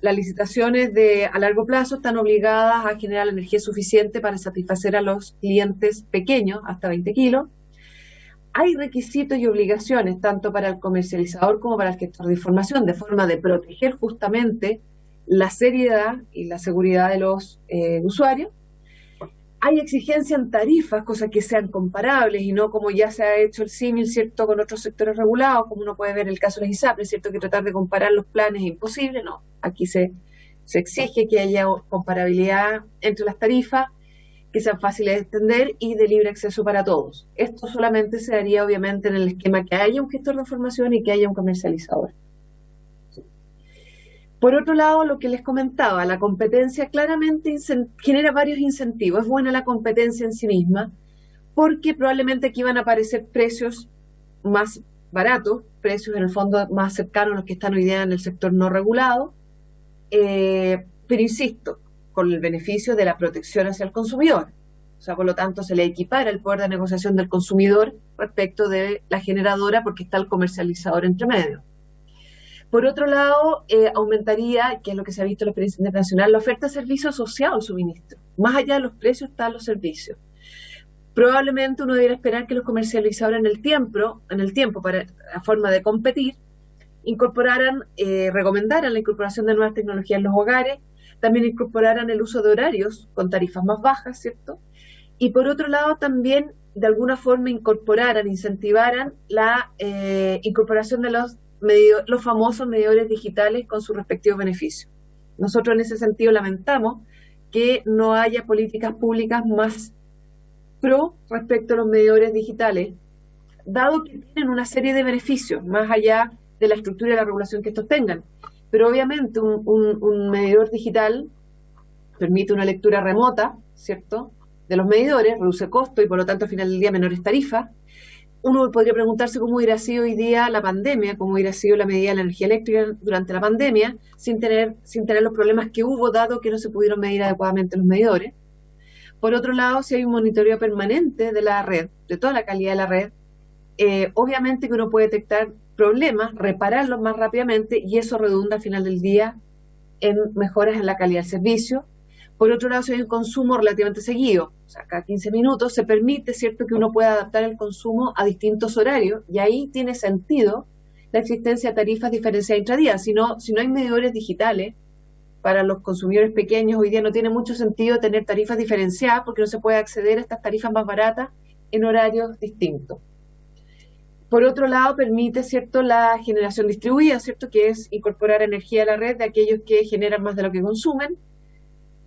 licitaciones a largo plazo están obligadas a generar la energía suficiente para satisfacer a los clientes pequeños, hasta 20 kilos. Hay requisitos y obligaciones tanto para el comercializador como para el gestor de información, de forma de proteger justamente la seriedad y la seguridad de los usuarios. Hay exigencia en tarifas, cosas que sean comparables y no como ya se ha hecho el símil, ¿cierto?, con otros sectores regulados, como uno puede ver en el caso de las ISAPRES, ¿cierto?, que tratar de comparar los planes es imposible. No, aquí se exige que haya comparabilidad entre las tarifas, que sean fáciles de entender y de libre acceso para todos. Esto solamente se daría obviamente en el esquema que haya un gestor de información y que haya un comercializador. Por otro lado, lo que les comentaba, la competencia claramente genera varios incentivos. Es buena la competencia en sí misma, porque probablemente aquí van a aparecer precios más baratos, precios en el fondo más cercanos a los que están hoy día en el sector no regulado, pero insisto, con el beneficio de la protección hacia el consumidor. O sea, por lo tanto, se le equipara el poder de negociación del consumidor respecto de la generadora porque está el comercializador entre medio. Por otro lado, aumentaría, que es lo que se ha visto en la experiencia internacional, la oferta de servicio asociado al suministro. Más allá de los precios están los servicios. Probablemente uno debería esperar que los comercializadores en el tiempo para la forma de competir, recomendaran la incorporación de nuevas tecnologías en los hogares, también incorporaran el uso de horarios con tarifas más bajas, ¿cierto? Y por otro lado también, de alguna forma, incentivaran la incorporación de los famosos medidores digitales con sus respectivos beneficios. Nosotros en ese sentido lamentamos que no haya políticas públicas más pro respecto a los medidores digitales, dado que tienen una serie de beneficios, más allá de la estructura y la regulación que estos tengan. Pero obviamente un medidor digital permite una lectura remota, ¿cierto?, de los medidores, reduce costo y por lo tanto al final del día menores tarifas. Uno podría preguntarse cómo hubiera sido hoy día la pandemia, cómo hubiera sido la medida de la energía eléctrica durante la pandemia, sin tener los problemas que hubo, dado que no se pudieron medir adecuadamente los medidores. Por otro lado, si hay un monitoreo permanente de la red, de toda la calidad de la red, obviamente que uno puede detectar problemas, repararlos más rápidamente y eso redunda al final del día en mejoras en la calidad del servicio. Por otro lado, si hay un consumo relativamente seguido, o sea, cada 15 minutos, se permite, ¿cierto?, que uno pueda adaptar el consumo a distintos horarios y ahí tiene sentido la existencia de tarifas diferenciadas intradía. Si no hay medidores digitales para los consumidores pequeños, hoy día no tiene mucho sentido tener tarifas diferenciadas porque no se puede acceder a estas tarifas más baratas en horarios distintos. Por otro lado, permite, ¿cierto?, la generación distribuida, ¿cierto?, que es incorporar energía a la red de aquellos que generan más de lo que consumen.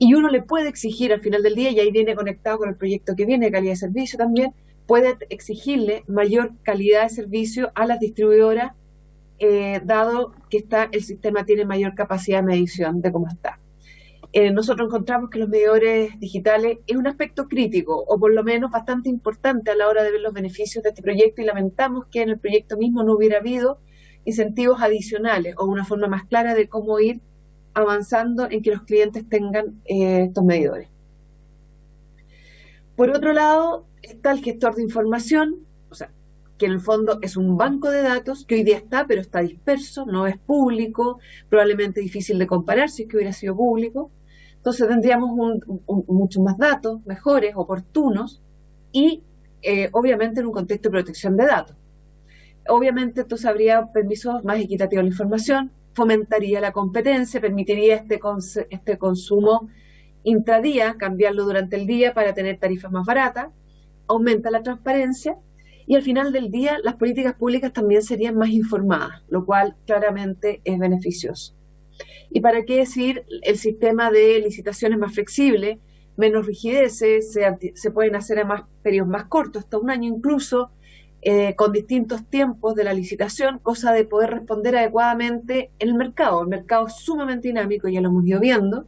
Y uno le puede exigir al final del día, y ahí viene conectado con el proyecto que viene de calidad de servicio también, puede exigirle mayor calidad de servicio a las distribuidoras, dado que el sistema tiene mayor capacidad de medición de cómo está. Nosotros encontramos que los medidores digitales es un aspecto crítico, o por lo menos bastante importante a la hora de ver los beneficios de este proyecto, y lamentamos que en el proyecto mismo no hubiera habido incentivos adicionales o una forma más clara de cómo ir avanzando en que los clientes tengan estos medidores. Por otro lado, está el gestor de información, o sea, que en el fondo es un banco de datos que hoy día está, pero está disperso, no es público, probablemente difícil de comparar si es que hubiera sido público. Entonces tendríamos muchos más datos, mejores, oportunos, y obviamente en un contexto de protección de datos. Obviamente entonces habría permisos más equitativos de la información, fomentaría la competencia, permitiría este consumo intradía, cambiarlo durante el día para tener tarifas más baratas, aumenta la transparencia y al final del día las políticas públicas también serían más informadas, lo cual claramente es beneficioso. ¿Y para qué decir el sistema de licitaciones más flexible, menos rigideces, se pueden hacer además periodos más cortos, hasta un año incluso, con distintos tiempos de la licitación, cosa de poder responder adecuadamente en el mercado. El mercado es sumamente dinámico, ya lo hemos ido viendo,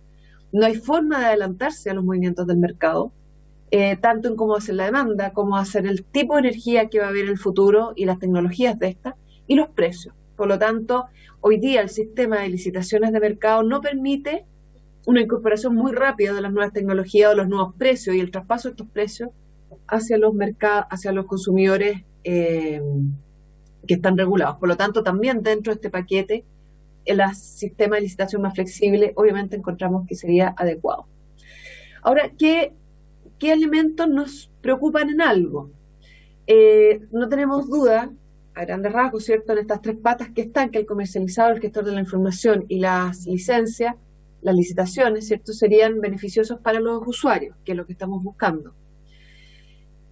no hay forma de adelantarse a los movimientos del mercado, tanto en cómo hacer la demanda, cómo hacer el tipo de energía que va a haber en el futuro y las tecnologías de esta, y los precios. Por lo tanto, hoy día el sistema de licitaciones de mercado no permite una incorporación muy rápida de las nuevas tecnologías o los nuevos precios y el traspaso de estos precios hacia los mercados, hacia los consumidores que están regulados. Por lo tanto, también dentro de este paquete, el sistema de licitación más flexible, obviamente encontramos que sería adecuado. Ahora, ¿qué elementos nos preocupan en algo? No tenemos duda, a grandes rasgos, ¿cierto?, en estas tres patas que están, que el comercializador, el gestor de la información y las licencias, las licitaciones, ¿cierto?, serían beneficiosos para los usuarios, que es lo que estamos buscando.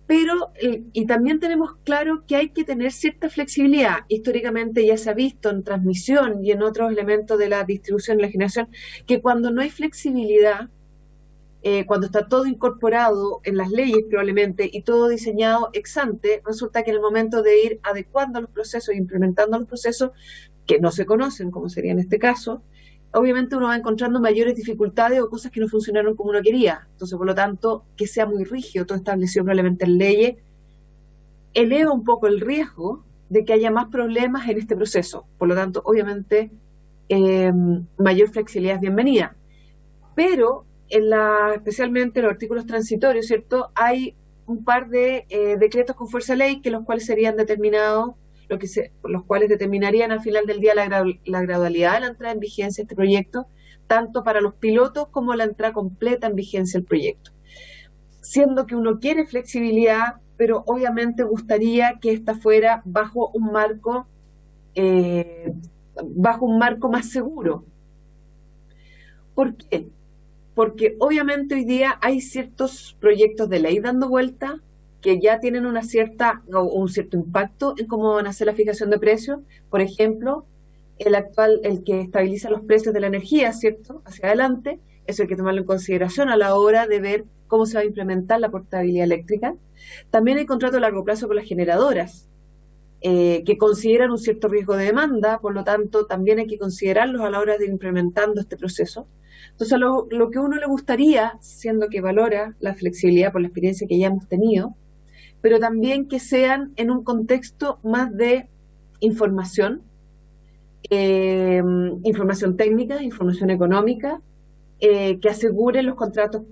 Pero, y también tenemos claro que hay que tener cierta flexibilidad. Históricamente ya se ha visto en transmisión y en otros elementos de la distribución y la generación, que cuando no hay flexibilidad, cuando está todo incorporado en las leyes probablemente y todo diseñado ex ante, resulta que en el momento de ir adecuando los procesos, implementando los procesos que no se conocen, como sería en este caso, obviamente uno va encontrando mayores dificultades o cosas que no funcionaron como uno quería. Entonces, por lo tanto, que sea muy rígido, todo establecido probablemente en leyes, eleva un poco el riesgo de que haya más problemas en este proceso. Por lo tanto, obviamente, mayor flexibilidad es bienvenida. Pero, especialmente en los artículos transitorios, ¿cierto?, hay un par de decretos con fuerza de ley que los cuales serían determinados, los cuales determinarían al final del día la gradualidad de la entrada en vigencia de este proyecto, tanto para los pilotos como la entrada completa en vigencia del proyecto. Siendo que uno quiere flexibilidad, pero obviamente gustaría que esta fuera bajo un marco más seguro. ¿Por qué? Porque obviamente hoy día hay ciertos proyectos de ley dando vuelta que ya tienen un cierto impacto en cómo van a hacer la fijación de precios. Por ejemplo, el que estabiliza los precios de la energía, ¿cierto?, hacia adelante, eso hay que tomarlo en consideración a la hora de ver cómo se va a implementar la portabilidad eléctrica. También hay contratos a largo plazo con las generadoras, que consideran un cierto riesgo de demanda, por lo tanto, también hay que considerarlos a la hora de ir implementando este proceso. Entonces, lo que a uno le gustaría, siendo que valora la flexibilidad por la experiencia que ya hemos tenido, pero también que sean en un contexto más de información, información técnica, información económica, que aseguren los contratos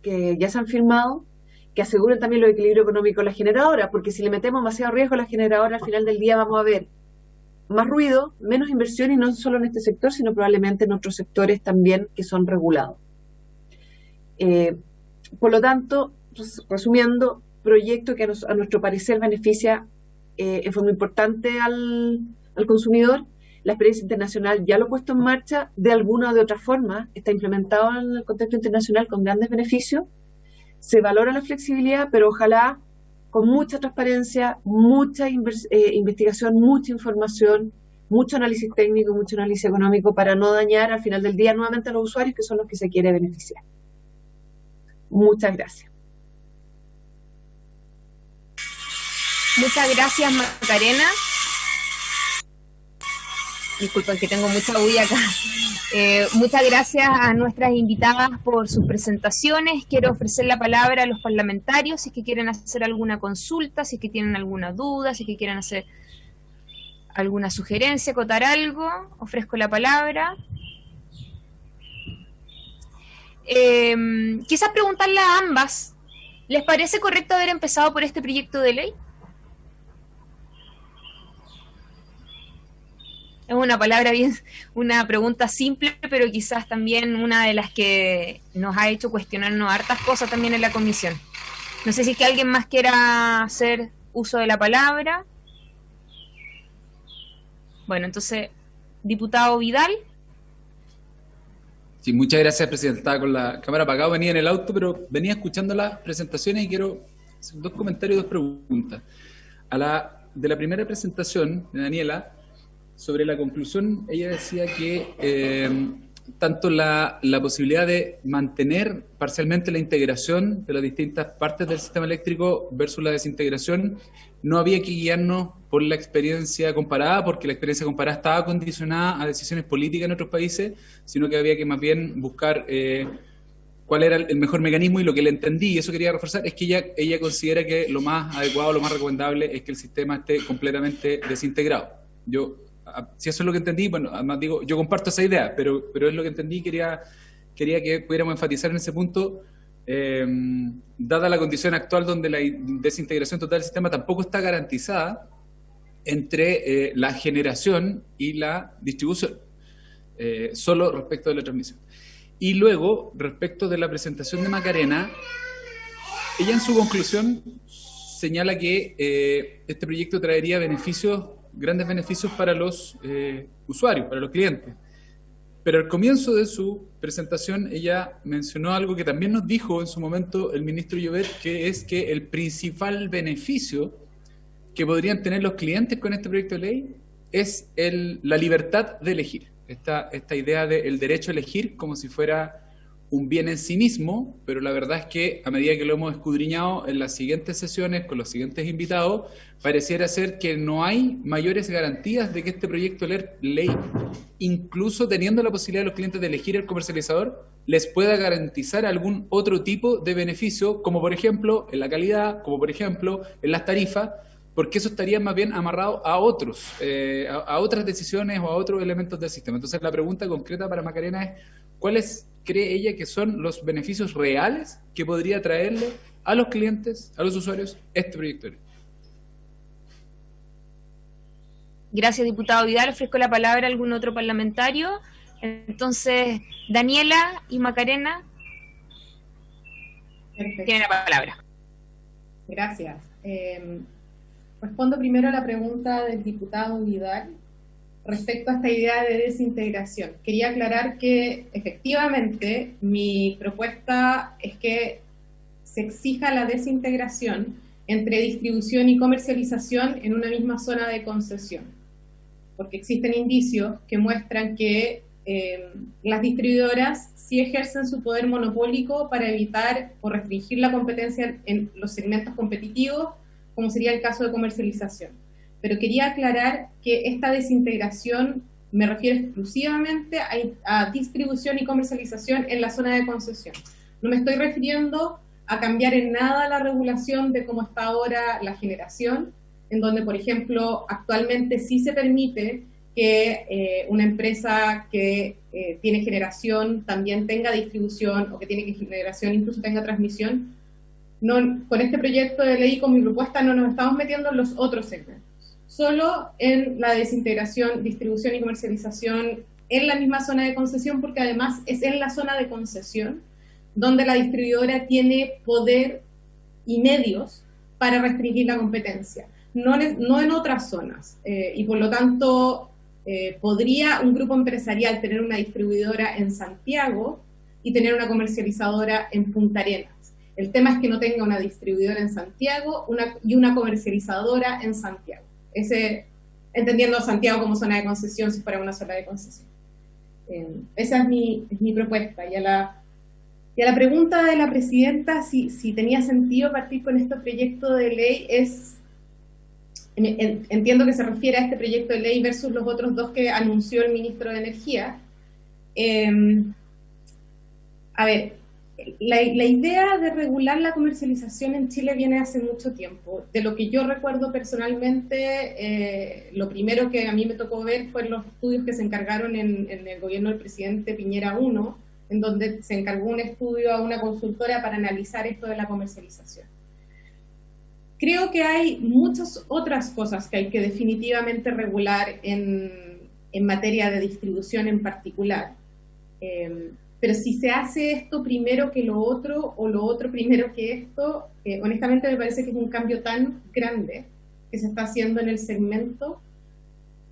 que ya se han firmado, que aseguren también los equilibrios económicos de la generadora, porque si le metemos demasiado riesgo a la generadora, al final del día vamos a ver más ruido, menos inversión, y no solo en este sector, sino probablemente en otros sectores también que son regulados. Por lo tanto, resumiendo, proyecto que a nuestro parecer beneficia en forma importante al consumidor. La experiencia internacional ya lo ha puesto en marcha, de alguna o de otra forma, está implementado en el contexto internacional con grandes beneficios. Se valora la flexibilidad, pero ojalá con mucha transparencia, mucha investigación, mucha información, mucho análisis técnico, mucho análisis económico, para no dañar al final del día nuevamente a los usuarios, que son los que se quiere beneficiar. Muchas gracias. Muchas gracias, Macarena. Disculpen que tengo mucha bulla acá. Muchas gracias a nuestras invitadas por sus presentaciones. Quiero ofrecer la palabra a los parlamentarios si es que quieren hacer alguna consulta, si es que tienen alguna duda, si es que quieren hacer alguna sugerencia, acotar algo. Ofrezco la palabra. Quizás preguntarle a ambas, ¿les parece correcto haber empezado por este proyecto de ley? Es una pregunta simple, pero quizás también una de las que nos ha hecho cuestionarnos hartas cosas también en la comisión. No sé si es que alguien más quiera hacer uso de la palabra. Bueno, entonces Diputado Vidal. Sí, muchas gracias, Presidenta. Estaba con la cámara apagada, venía en el auto, pero venía escuchando las presentaciones y quiero hacer dos comentarios y dos preguntas. De la primera presentación de Daniela, sobre la conclusión, ella decía que tanto la posibilidad de mantener parcialmente la integración de las distintas partes del sistema eléctrico versus la desintegración, no había que guiarnos por la experiencia comparada, porque la experiencia comparada estaba condicionada a decisiones políticas en otros países, sino que había que más bien buscar cuál era el mejor mecanismo, y lo que le entendí, y eso quería reforzar, es que ella considera que lo más adecuado, lo más recomendable es que el sistema esté completamente desintegrado. Si eso es lo que entendí, bueno, además digo, yo comparto esa idea, pero es lo que entendí, quería que pudiéramos enfatizar en ese punto, dada la condición actual donde la desintegración total del sistema tampoco está garantizada entre la generación y la distribución, solo respecto de la transmisión. Y luego, respecto de la presentación de Macarena, ella en su conclusión señala que este proyecto traería grandes beneficios para los usuarios, para los clientes. Pero al comienzo de su presentación ella mencionó algo que también nos dijo en su momento el ministro Llobet, que es que el principal beneficio que podrían tener los clientes con este proyecto de ley es la libertad de elegir. Esta idea del derecho a elegir como si fuera un bien en sí mismo, pero la verdad es que a medida que lo hemos escudriñado en las siguientes sesiones con los siguientes invitados, pareciera ser que no hay mayores garantías de que este proyecto de ley, incluso teniendo la posibilidad de los clientes de elegir el comercializador, les pueda garantizar algún otro tipo de beneficio, como por ejemplo en la calidad, como por ejemplo en las tarifas, porque eso estaría más bien amarrado a otras decisiones o a otros elementos del sistema. Entonces la pregunta concreta para Macarena es, ¿cuáles cree ella que son los beneficios reales que podría traerle a los clientes, a los usuarios, este proyecto de ley? Gracias, diputado Vidal. Ofrezco la palabra a algún otro parlamentario. Entonces, Daniela y Macarena tienen la palabra. Gracias. Respondo primero a la pregunta del diputado Vidal respecto a esta idea de desintegración. Quería aclarar que efectivamente mi propuesta es que se exija la desintegración entre distribución y comercialización en una misma zona de concesión, porque existen indicios que muestran que las distribuidoras sí ejercen su poder monopólico para evitar o restringir la competencia en los segmentos competitivos, como sería el caso de comercialización. Pero quería aclarar que esta desintegración me refiero exclusivamente a distribución y comercialización en la zona de concesión. No me estoy refiriendo a cambiar en nada la regulación de cómo está ahora la generación, en donde, por ejemplo, actualmente sí se permite que una empresa que tiene generación también tenga distribución, o que tiene generación incluso tenga transmisión. No, con este proyecto de ley, con mi propuesta, no nos estamos metiendo en los otros segmentos, solo en la desintegración, distribución y comercialización en la misma zona de concesión, porque además es en la zona de concesión donde la distribuidora tiene poder y medios para restringir la competencia, no en otras zonas, y por lo tanto podría un grupo empresarial tener una distribuidora en Santiago y tener una comercializadora en Punta Arenas. El tema es que no tenga una distribuidora en Santiago y una comercializadora en Santiago. Entendiendo Santiago como zona de concesión, si fuera una zona de concesión. Esa es mi propuesta. Y a la pregunta de la presidenta, si tenía sentido partir con este proyecto de ley, entiendo que se refiere a este proyecto de ley versus los otros dos que anunció el ministro de Energía. A ver, la idea de regular la comercialización en Chile viene hace mucho tiempo. De lo que yo recuerdo personalmente, lo primero que a mí me tocó ver fueron los estudios que se encargaron en el gobierno del presidente Piñera I, en donde se encargó un estudio a una consultora para analizar esto de la comercialización. Creo que hay muchas otras cosas que hay que definitivamente regular en materia de distribución en particular. Pero si se hace esto primero que lo otro, o lo otro primero que esto, honestamente me parece que es un cambio tan grande que se está haciendo en el segmento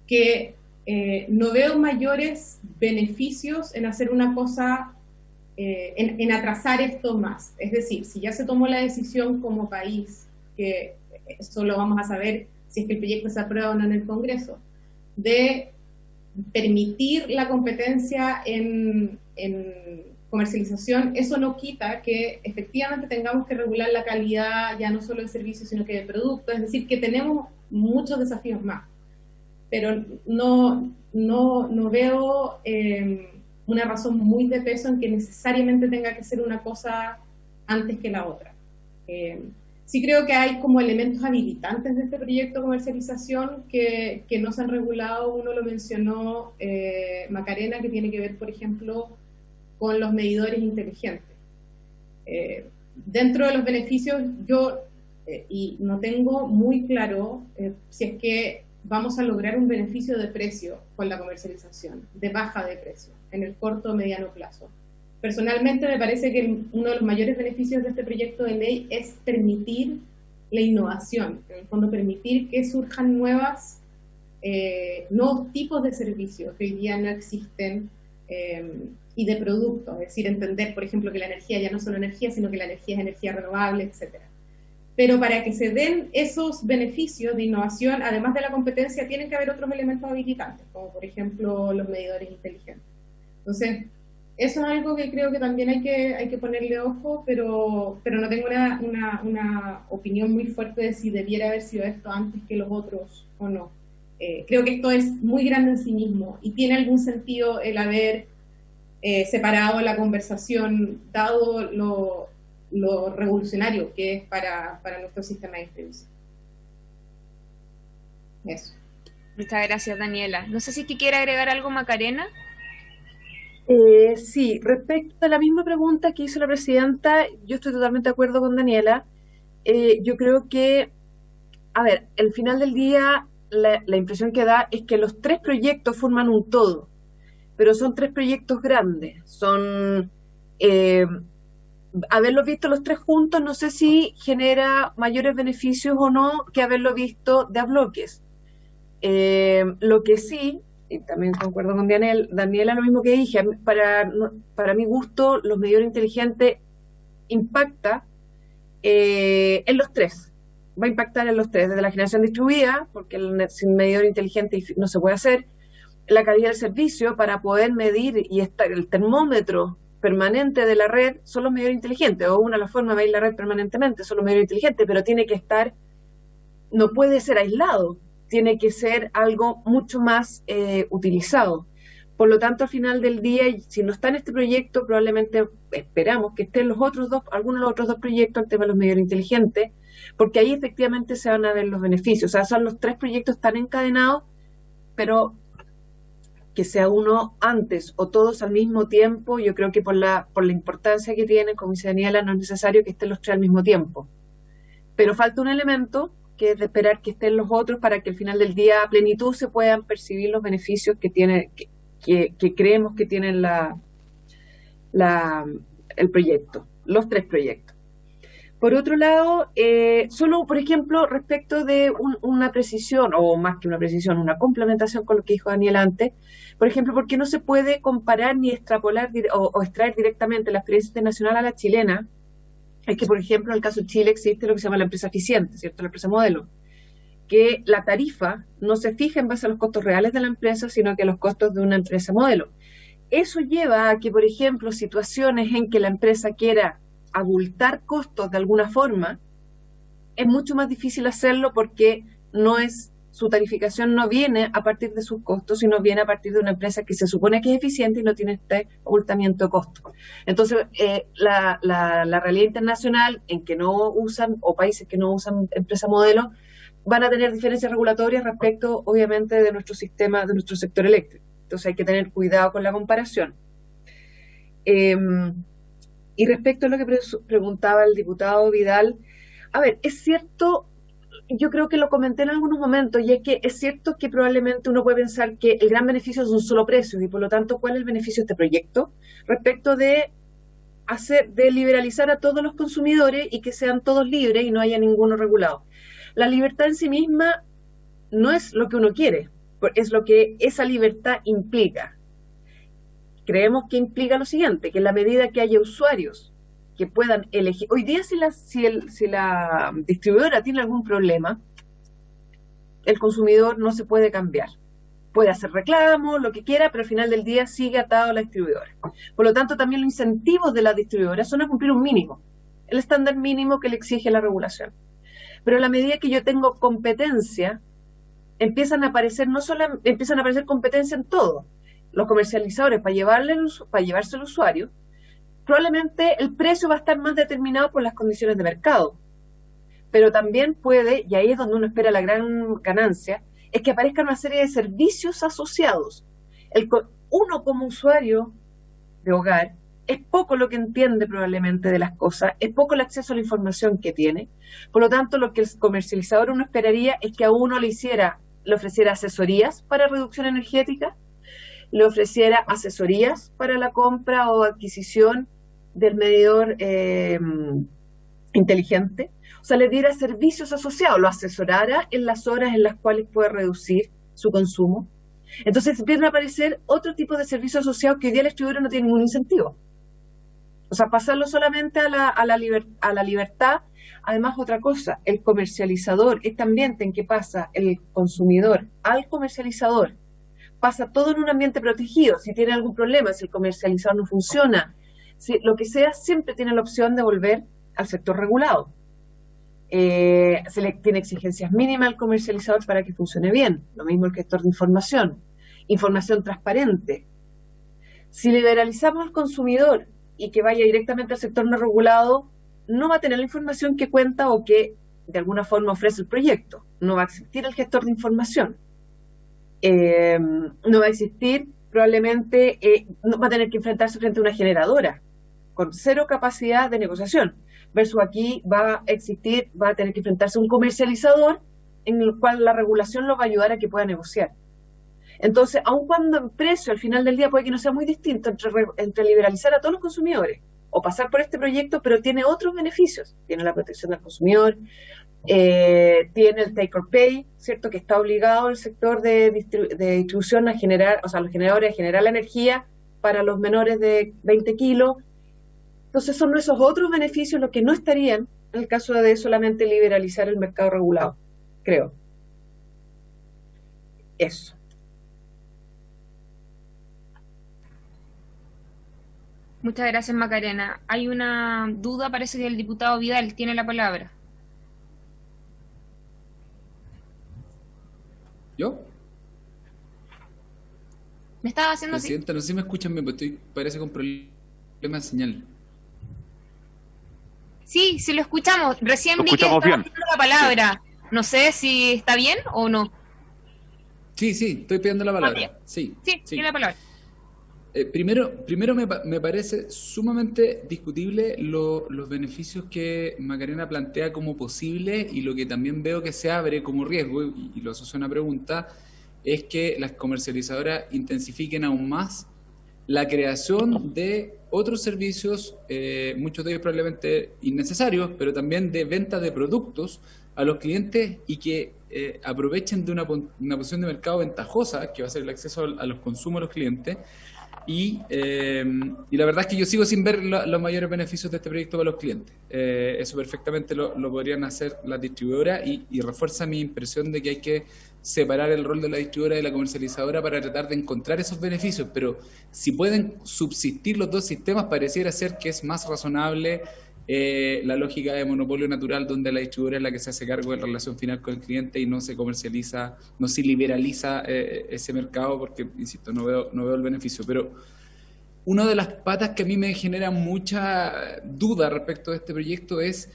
que no veo mayores beneficios en hacer una cosa, en atrasar esto más. Es decir, si ya se tomó la decisión como país, que eso lo vamos a saber si es que el proyecto se aprueba o no en el Congreso, de permitir la competencia en comercialización, eso no quita que efectivamente tengamos que regular la calidad ya no solo de servicios sino que de productos, es decir, que tenemos muchos desafíos más, pero no veo una razón muy de peso en que necesariamente tenga que ser una cosa antes que la otra. Sí creo que hay como elementos habilitantes de este proyecto de comercialización que no se han regulado. Uno lo mencionó Macarena, que tiene que ver, por ejemplo, con los medidores inteligentes. Dentro de los beneficios, yo y no tengo muy claro si es que vamos a lograr un beneficio de precio con la comercialización, de baja de precio, en el corto o mediano plazo. Personalmente me parece que uno de los mayores beneficios de este proyecto de ley es permitir la innovación, en el fondo permitir que surjan nuevos tipos de servicios que hoy día no existen y de productos, es decir, entender, por ejemplo, que la energía ya no es solo energía, sino que la energía es energía renovable, etcétera. Pero para que se den esos beneficios de innovación, además de la competencia, tienen que haber otros elementos habilitantes, como por ejemplo los medidores inteligentes. Entonces, eso es algo que creo que también hay que ponerle ojo, pero no tengo una opinión muy fuerte de si debiera haber sido esto antes que los otros o no. Creo que esto es muy grande en sí mismo y tiene algún sentido el haber separado la conversación, dado lo revolucionario que es para nuestro sistema de distribución. Eso. Muchas gracias, Daniela. No sé si es que quiere agregar algo, Macarena. Sí, respecto a la misma pregunta que hizo la presidenta, yo estoy totalmente de acuerdo con Daniela. Yo creo que, a ver, al final del día, la impresión que da es que los tres proyectos forman un todo, pero son tres proyectos grandes. Son, haberlos visto los tres juntos, no sé si genera mayores beneficios o no que haberlo visto de a bloques. Lo que sí, y también concuerdo con Daniela, lo mismo que dije, para mi gusto, los medidores inteligentes impacta en los tres, va a impactar en los tres, desde la generación distribuida, porque sin medidor inteligente no se puede hacer, la calidad del servicio para poder medir y estar el termómetro permanente de la red son los medidores inteligentes, o una de las formas de medir la red permanentemente son los medidores inteligentes, pero tiene que estar, no puede ser aislado, tiene que ser algo mucho más utilizado. Por lo tanto, al final del día, si no está en este proyecto, probablemente esperamos que estén los otros dos, algunos de los otros dos proyectos, el tema de los medidores inteligentes, porque ahí efectivamente se van a ver los beneficios. O sea, son los tres proyectos tan encadenados, pero que sea uno antes o todos al mismo tiempo, yo creo que por la importancia que tienen, como dice Daniela, no es necesario que estén los tres al mismo tiempo. Pero falta un elemento, que es de esperar que estén los otros para que al final del día a plenitud se puedan percibir los beneficios que tiene, que creemos que tienen el proyecto, los tres proyectos. Por otro lado, solo por ejemplo respecto de una precisión, o más que una precisión, una complementación con lo que dijo Daniel antes, por ejemplo, ¿por qué no se puede comparar ni extrapolar o extraer directamente la experiencia internacional a la chilena? Es que, por ejemplo, en el caso de Chile existe lo que se llama la empresa eficiente, ¿cierto? La empresa modelo, que la tarifa no se fija en base a los costos reales de la empresa, sino que a los costos de una empresa modelo. Eso lleva a que, por ejemplo, situaciones en que la empresa quiera abultar costos de alguna forma, es mucho más difícil hacerlo porque su tarificación no viene a partir de sus costos, sino viene a partir de una empresa que se supone que es eficiente y no tiene este abultamiento de costos. Entonces, la realidad internacional en que no usan, o países que no usan empresa modelo, van a tener diferencias regulatorias respecto, obviamente, de nuestro sistema, de nuestro sector eléctrico. Entonces hay que tener cuidado con la comparación. Y respecto a lo que preguntaba el diputado Vidal, a ver, es cierto, yo creo que lo comenté en algunos momentos, y es que es cierto que probablemente uno puede pensar que el gran beneficio es un solo precio, y por lo tanto, ¿cuál es el beneficio de este proyecto? Respecto de liberalizar a todos los consumidores y que sean todos libres y no haya ninguno regulado. La libertad en sí misma no es lo que uno quiere, Es lo que esa libertad implica. Creemos que implica lo siguiente, que en la medida que haya usuarios que puedan elegir, hoy día si la distribuidora tiene algún problema, el consumidor no se puede cambiar. Puede hacer reclamos, lo que quiera, pero al final del día sigue atado a la distribuidora. Por lo tanto, también los incentivos de la distribuidora son a cumplir un mínimo, el estándar mínimo que le exige la regulación. Pero a la medida que yo tengo competencia, empiezan a aparecer competencia en todo. Los comercializadores, para llevarse al usuario, probablemente el precio va a estar más determinado por las condiciones de mercado. Pero también puede, y ahí es donde uno espera la gran ganancia, es que aparezca una serie de servicios asociados. Uno como usuario de hogar es poco lo que entiende probablemente de las cosas, es poco el acceso a la información que tiene. Por lo tanto, lo que el comercializador uno esperaría es que a uno le ofreciera asesorías para reducción energética, le ofreciera asesorías para la compra o adquisición del medidor inteligente, o sea, le diera servicios asociados, lo asesorara en las horas en las cuales puede reducir su consumo. Entonces empiezan a aparecer otro tipo de servicios asociados que hoy día el distribuidor no tiene ningún incentivo. O sea, pasarlo solamente a la libertad. Además, otra cosa, el comercializador, este ambiente en que pasa el consumidor al comercializador, pasa todo en un ambiente protegido. Si tiene algún problema, si el comercializador no funciona, si lo que sea, siempre tiene la opción de volver al sector regulado. Se le tiene exigencias mínimas al comercializador para que funcione bien. Lo mismo el gestor de información transparente. Si liberalizamos al consumidor y que vaya directamente al sector no regulado, no va a tener la información que cuenta o que de alguna forma ofrece el proyecto. No va a existir el gestor de información. No va a existir, probablemente, no va a tener que enfrentarse frente a una generadora con cero capacidad de negociación. Versus aquí va a tener que enfrentarse a un comercializador en el cual la regulación lo va a ayudar a que pueda negociar. Entonces, aun cuando en precio al final del día puede que no sea muy distinto entre liberalizar a todos los consumidores o pasar por este proyecto, pero tiene otros beneficios. Tiene la protección del consumidor, tiene el take or pay, ¿cierto? Que está obligado el sector de distribución a generar, o sea, los generadores a generar la energía para los menores de 20 kilos. Entonces son esos otros beneficios los que no estarían en el caso de solamente liberalizar el mercado regulado, creo. Eso. Muchas gracias, Macarena. Hay una duda, parece que el diputado Vidal tiene la palabra. ¿Yo? ¿Me estaba haciendo así? Presidenta, no sé si me escuchan bien, pero parece con problema de señal. Sí, sí lo escuchamos. Recién Lo vi que escuchamos estaba bien. pidiendo la palabra. No sé si está bien o no. Sí, estoy pidiendo la palabra. Bien. Sí. Tiene la palabra. Primero me parece sumamente discutible los beneficios que Macarena plantea como posible, y lo que también veo que se abre como riesgo, y lo asocio a una pregunta, es que las comercializadoras intensifiquen aún más la creación de otros servicios, muchos de ellos probablemente innecesarios, pero también de venta de productos a los clientes, y que aprovechen de una posición de mercado ventajosa, que va a ser el acceso a los consumos de los clientes. Y la verdad es que yo sigo sin ver los mayores beneficios de este proyecto para los clientes. Eso perfectamente lo podrían hacer las distribuidoras, y refuerza mi impresión de que hay que separar el rol de la distribuidora y de la comercializadora para tratar de encontrar esos beneficios. Pero si pueden subsistir los dos sistemas, pareciera ser que es más razonable la lógica de monopolio natural, donde la distribuidora es la que se hace cargo de la relación final con el cliente y no se comercializa, no se liberaliza ese mercado, porque, insisto, no veo el beneficio. Pero una de las patas que a mí me genera mucha duda respecto de este proyecto es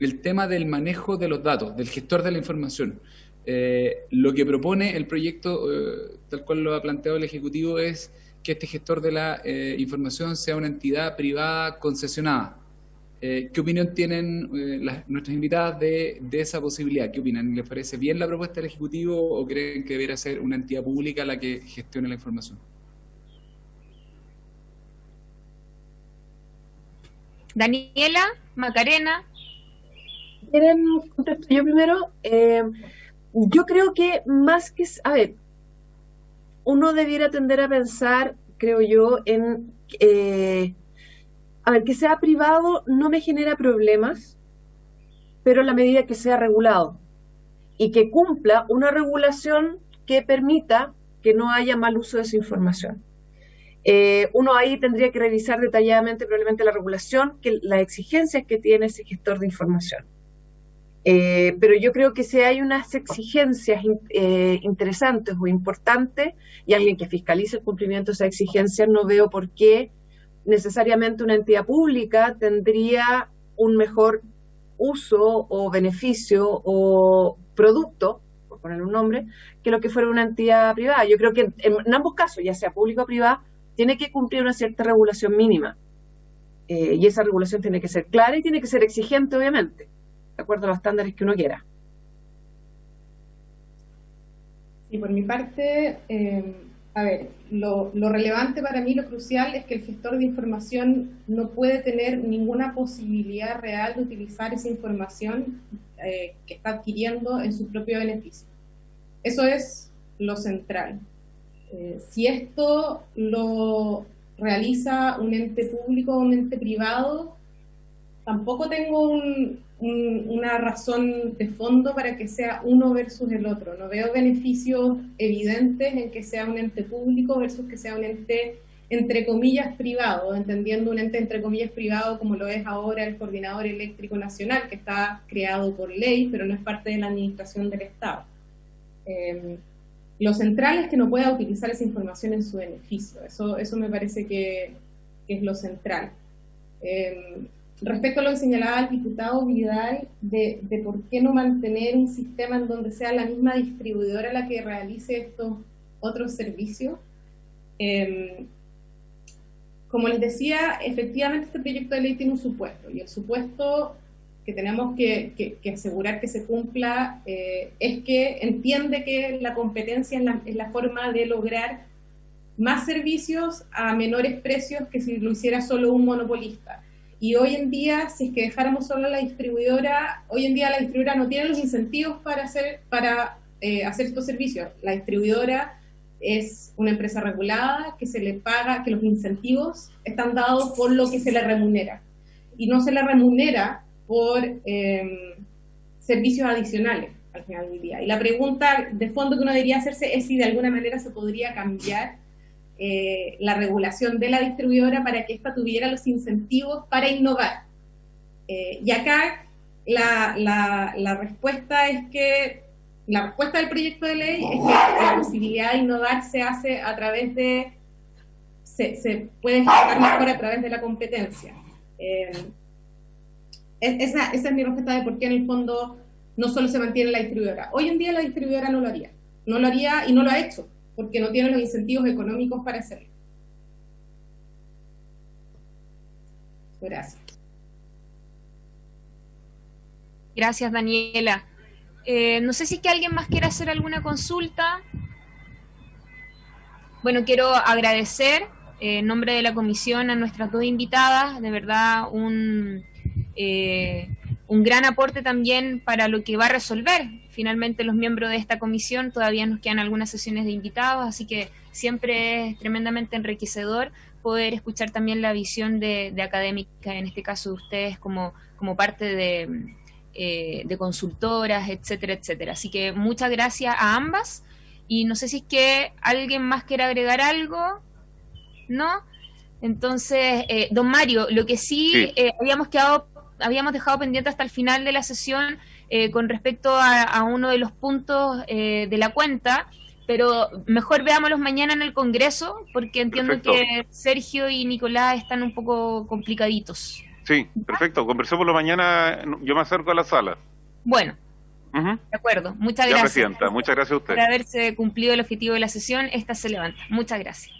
el tema del manejo de los datos, del gestor de la información. Lo que propone el proyecto, tal cual lo ha planteado el Ejecutivo, es que este gestor de la información sea una entidad privada concesionada. ¿Qué opinión tienen nuestras invitadas de esa posibilidad? ¿Qué opinan? ¿Les parece bien la propuesta del Ejecutivo o creen que debería ser una entidad pública la que gestione la información? Daniela, Macarena. ¿Quieren contestar yo primero? Yo creo que más que... A ver, uno debiera tender a pensar, creo yo, en, a ver, que sea privado no me genera problemas, pero en la medida que sea regulado y que cumpla una regulación que permita que no haya mal uso de esa información. Uno ahí tendría que revisar detalladamente probablemente la regulación, las exigencias que tiene ese gestor de información. Pero yo creo que si hay unas exigencias interesantes o importantes y alguien que fiscalice el cumplimiento de esas exigencias, no veo por qué necesariamente una entidad pública tendría un mejor uso o beneficio o producto, por poner un nombre, que lo que fuera una entidad privada. Yo creo que en ambos casos, ya sea público o privada, tiene que cumplir una cierta regulación mínima. Y esa regulación tiene que ser clara y tiene que ser exigente, obviamente, de acuerdo a los estándares que uno quiera. Y por mi parte, a ver, lo relevante para mí, lo crucial, es que el gestor de información no puede tener ninguna posibilidad real de utilizar esa información que está adquiriendo en su propio beneficio. Eso es lo central. Si esto lo realiza un ente público o un ente privado, tampoco tengo una razón de fondo para que sea uno versus el otro. No veo beneficios evidentes en que sea un ente público versus que sea un ente, entre comillas, privado, entendiendo un ente, entre comillas, privado como lo es ahora el Coordinador Eléctrico Nacional, que está creado por ley, pero no es parte de la administración del Estado. Lo central es que no pueda utilizar esa información en su beneficio. Eso me parece que es lo central. Respecto a lo que señalaba el diputado Vidal, de por qué no mantener un sistema en donde sea la misma distribuidora la que realice estos otros servicios. Como les decía, efectivamente este proyecto de ley tiene un supuesto, y el supuesto que tenemos que asegurar que se cumpla es que entiende que la competencia es la forma de lograr más servicios a menores precios que si lo hiciera solo un monopolista. Y hoy en día, si es que dejáramos solo a la distribuidora, hoy en día la distribuidora no tiene los incentivos para hacer estos servicios. La distribuidora es una empresa regulada que se le paga, que los incentivos están dados por lo que se le remunera. Y no se le remunera por servicios adicionales al final del día. Y la pregunta de fondo que uno debería hacerse es si de alguna manera se podría cambiar la regulación de la distribuidora para que ésta tuviera los incentivos para innovar. Y acá la respuesta es que la respuesta del proyecto de ley es que la posibilidad de innovar se hace a través de se puede ejecutar mejor a través de la competencia. Esa es mi respuesta de por qué en el fondo no solo se mantiene la distribuidora. Hoy en día la distribuidora no lo haría y no lo ha hecho, porque no tiene los incentivos económicos para hacerlo. Gracias. Gracias, Daniela. No sé si es que alguien más quiere hacer alguna consulta. Bueno, quiero agradecer en nombre de la comisión a nuestras dos invitadas, de verdad un gran aporte también para lo que va a resolver finalmente los miembros de esta comisión. Todavía nos quedan algunas sesiones de invitados, así que siempre es tremendamente enriquecedor poder escuchar también la visión de académica, en este caso de ustedes como parte de consultoras, etcétera, etcétera. Así que muchas gracias a ambas, y no sé si es que alguien más quiere agregar algo, ¿no? Entonces, don Mario, lo que sí. Habíamos dejado pendiente hasta el final de la sesión con respecto a uno de los puntos de la cuenta, pero mejor veámoslos mañana en el Congreso, porque entiendo perfecto, que Sergio y Nicolás están un poco complicaditos. Sí, perfecto, conversémoslo mañana, yo me acerco a la sala. Bueno, de acuerdo, muchas gracias. Presidenta, muchas gracias a usted. Por haberse cumplido el objetivo de la sesión, esta se levanta. Muchas gracias.